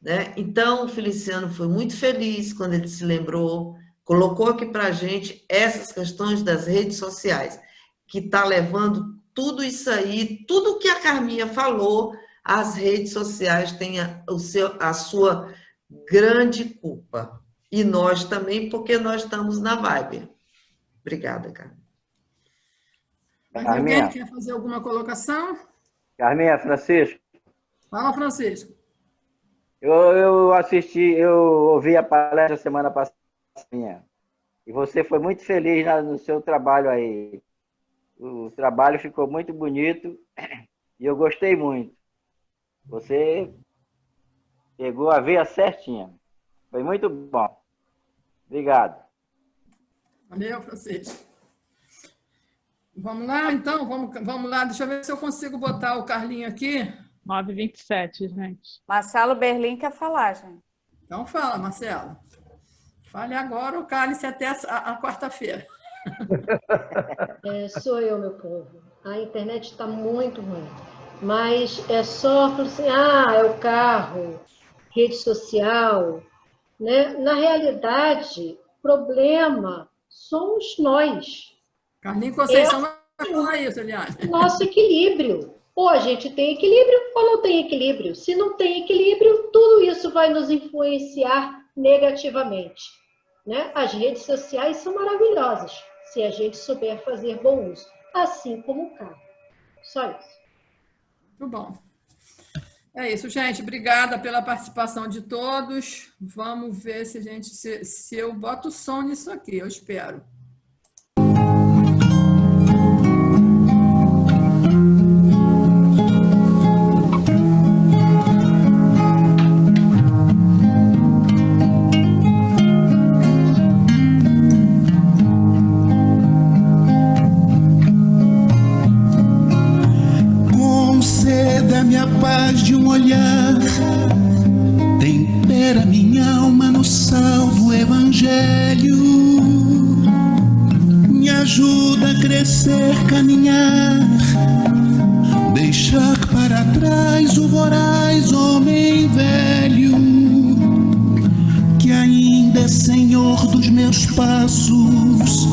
né? Então, o Feliciano foi muito feliz quando ele se lembrou, colocou aqui para a gente essas questões das redes sociais, que está levando tudo isso aí, tudo que a Carminha falou, as redes sociais têm a sua grande culpa. E nós também, porque nós estamos na vibe. Obrigada, Carminha. Alguém quer fazer alguma colocação? Carminha, Francisco. Fala, Francisco. Eu ouvi a palestra semana passada, e você foi muito feliz no seu trabalho aí. O trabalho ficou muito bonito e eu gostei muito. Você pegou a veia certinha. Foi muito bom. Obrigado. Valeu, Francisco. Vamos lá, então? Vamos lá. Deixa eu ver se eu consigo botar o Carlinho aqui. 9h27, gente. Marcelo Berlim quer falar, gente. Então fala, Marcelo. Fale agora ou cale-se até a quarta-feira. Sou eu, meu povo. A internet está muito ruim. Mas é só assim, é o carro, rede social, né? Na realidade, o problema somos nós. Carlinhos Conceição vai falar isso, aliás. Nosso equilíbrio. Ou a gente tem equilíbrio ou não tem equilíbrio. Se não tem equilíbrio, tudo isso vai nos influenciar negativamente, né? As redes sociais são maravilhosas, se a gente souber fazer bom uso, assim como o carro. Só isso. Muito bom. É isso, gente. Obrigada pela participação de todos. Vamos ver se eu boto som nisso aqui, eu espero. Conceda-me a paz de um olhar, tempera minha alma no sal do Evangelho, me ajuda a crescer, caminhar, deixar para trás o voraz homem velho, que ainda é senhor dos meus passos.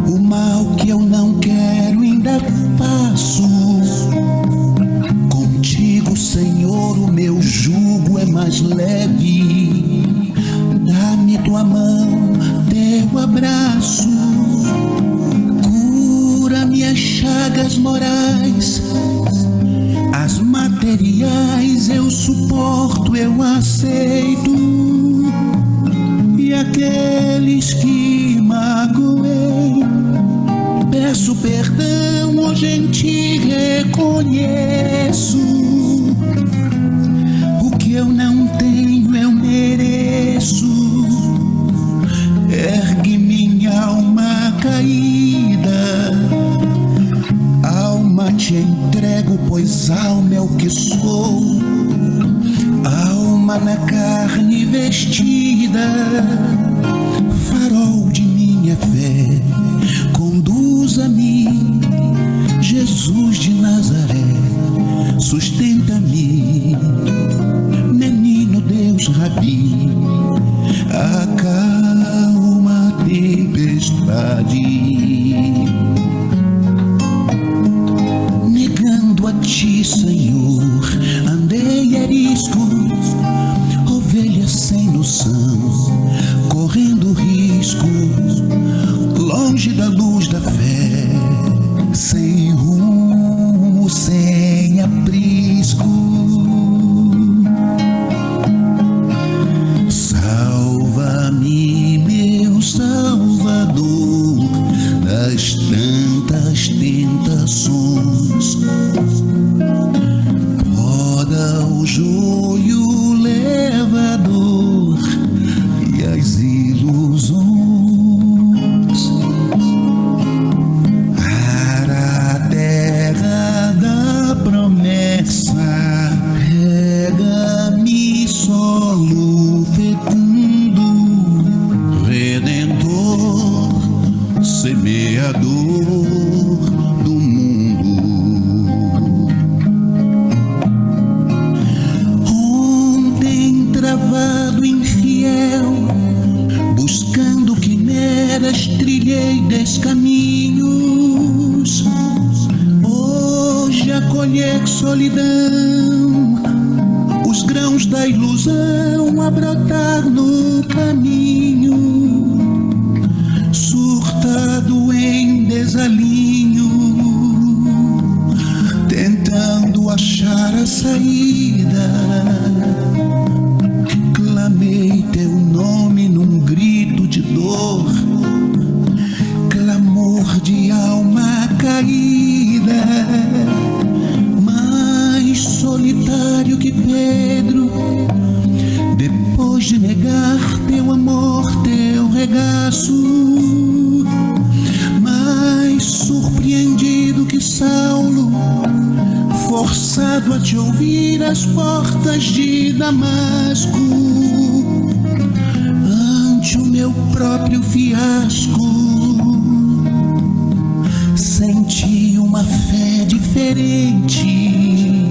O mal que eu não quero ainda passo. Contigo, Senhor, o meu jugo é mais leve. Dá-me tua mão, teu abraço. Cura minhas chagas morais. As materiais eu suporto, eu aceito. E aqueles que magoei, peço perdão, hoje em ti reconheço. O que eu não tenho eu mereço. Ergue minha alma caída, alma te entrego, pois alma é o que sou. Alma na cara vestida, farol de minha fé, conduza-me, Jesus de Nazaré, sustenta-me, menino Deus Rabi, acalma a tempestade. Negando a ti, Senhor, andei erisco, ovelha sem noção, correndo risco, longe da luz da fé, sem rumo, sem aprisco. Salva-me, meu Salvador, das tantas tentações. Poda o joio levador e as ilusões. Ara a terra da promessa, rega-me solo fecundo, Redentor, semeador do mundo. Ontem travado infiel, buscando quimeras, trilhei 10 caminhos. Hoje acolher solidão, os grãos da ilusão a brotar no caminho, surtado em desalinho, tentando achar a saída. Clamei teu nome num grito de dor, clamor de alma caída, mais solitário que Pedro, depois de negar teu amor, teu regaço, mais surpreendido que Saulo, forçado a te ouvir às portas de Damasco, ante o meu próprio fiasco. Senti uma fé diferente.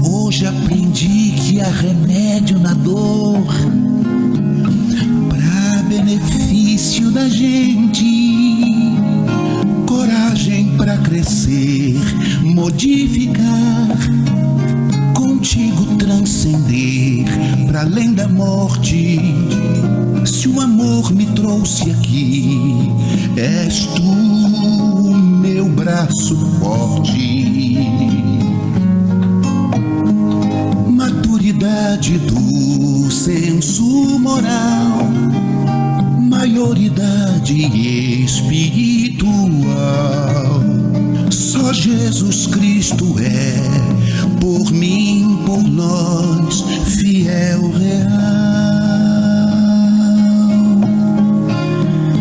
Hoje aprendi que há remédio na dor, pra benefício da gente, coragem pra crescer, modificar, contigo transcender pra além da morte. Se o amor me trouxe aqui, és tu meu braço forte. Maturidade do senso moral, maioridade espiritual. Só Jesus Cristo é, por mim, por nós, fiel, real.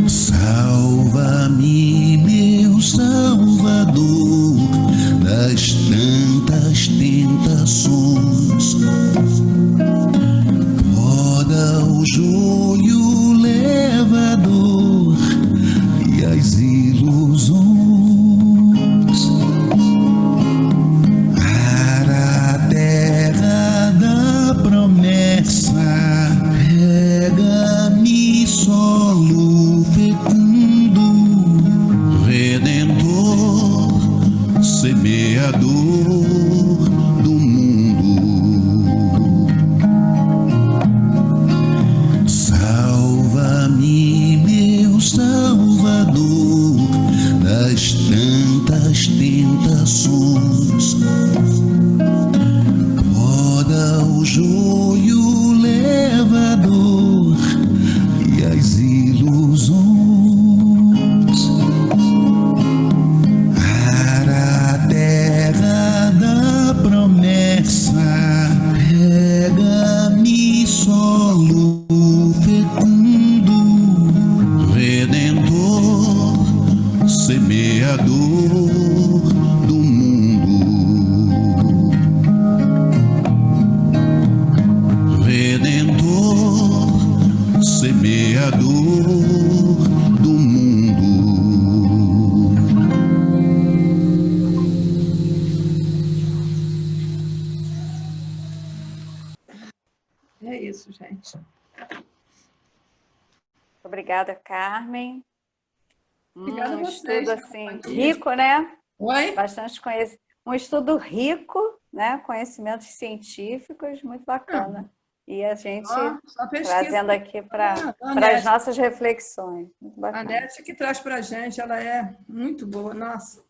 Salva-me, meu Salvador, das tantas tentações. Poda o joio levador e as ilusões. Ara a terra da É isso, gente. Obrigada, Carmen. Obrigada a vocês. Estudo assim, rico, né? Oi? Bastante conhecimento. Um estudo rico, né? Conhecimentos científicos, muito bacana. E a gente trazendo aqui para as nossas reflexões. Muito A bacana. Nete que traz para a gente, ela é muito boa, nossa.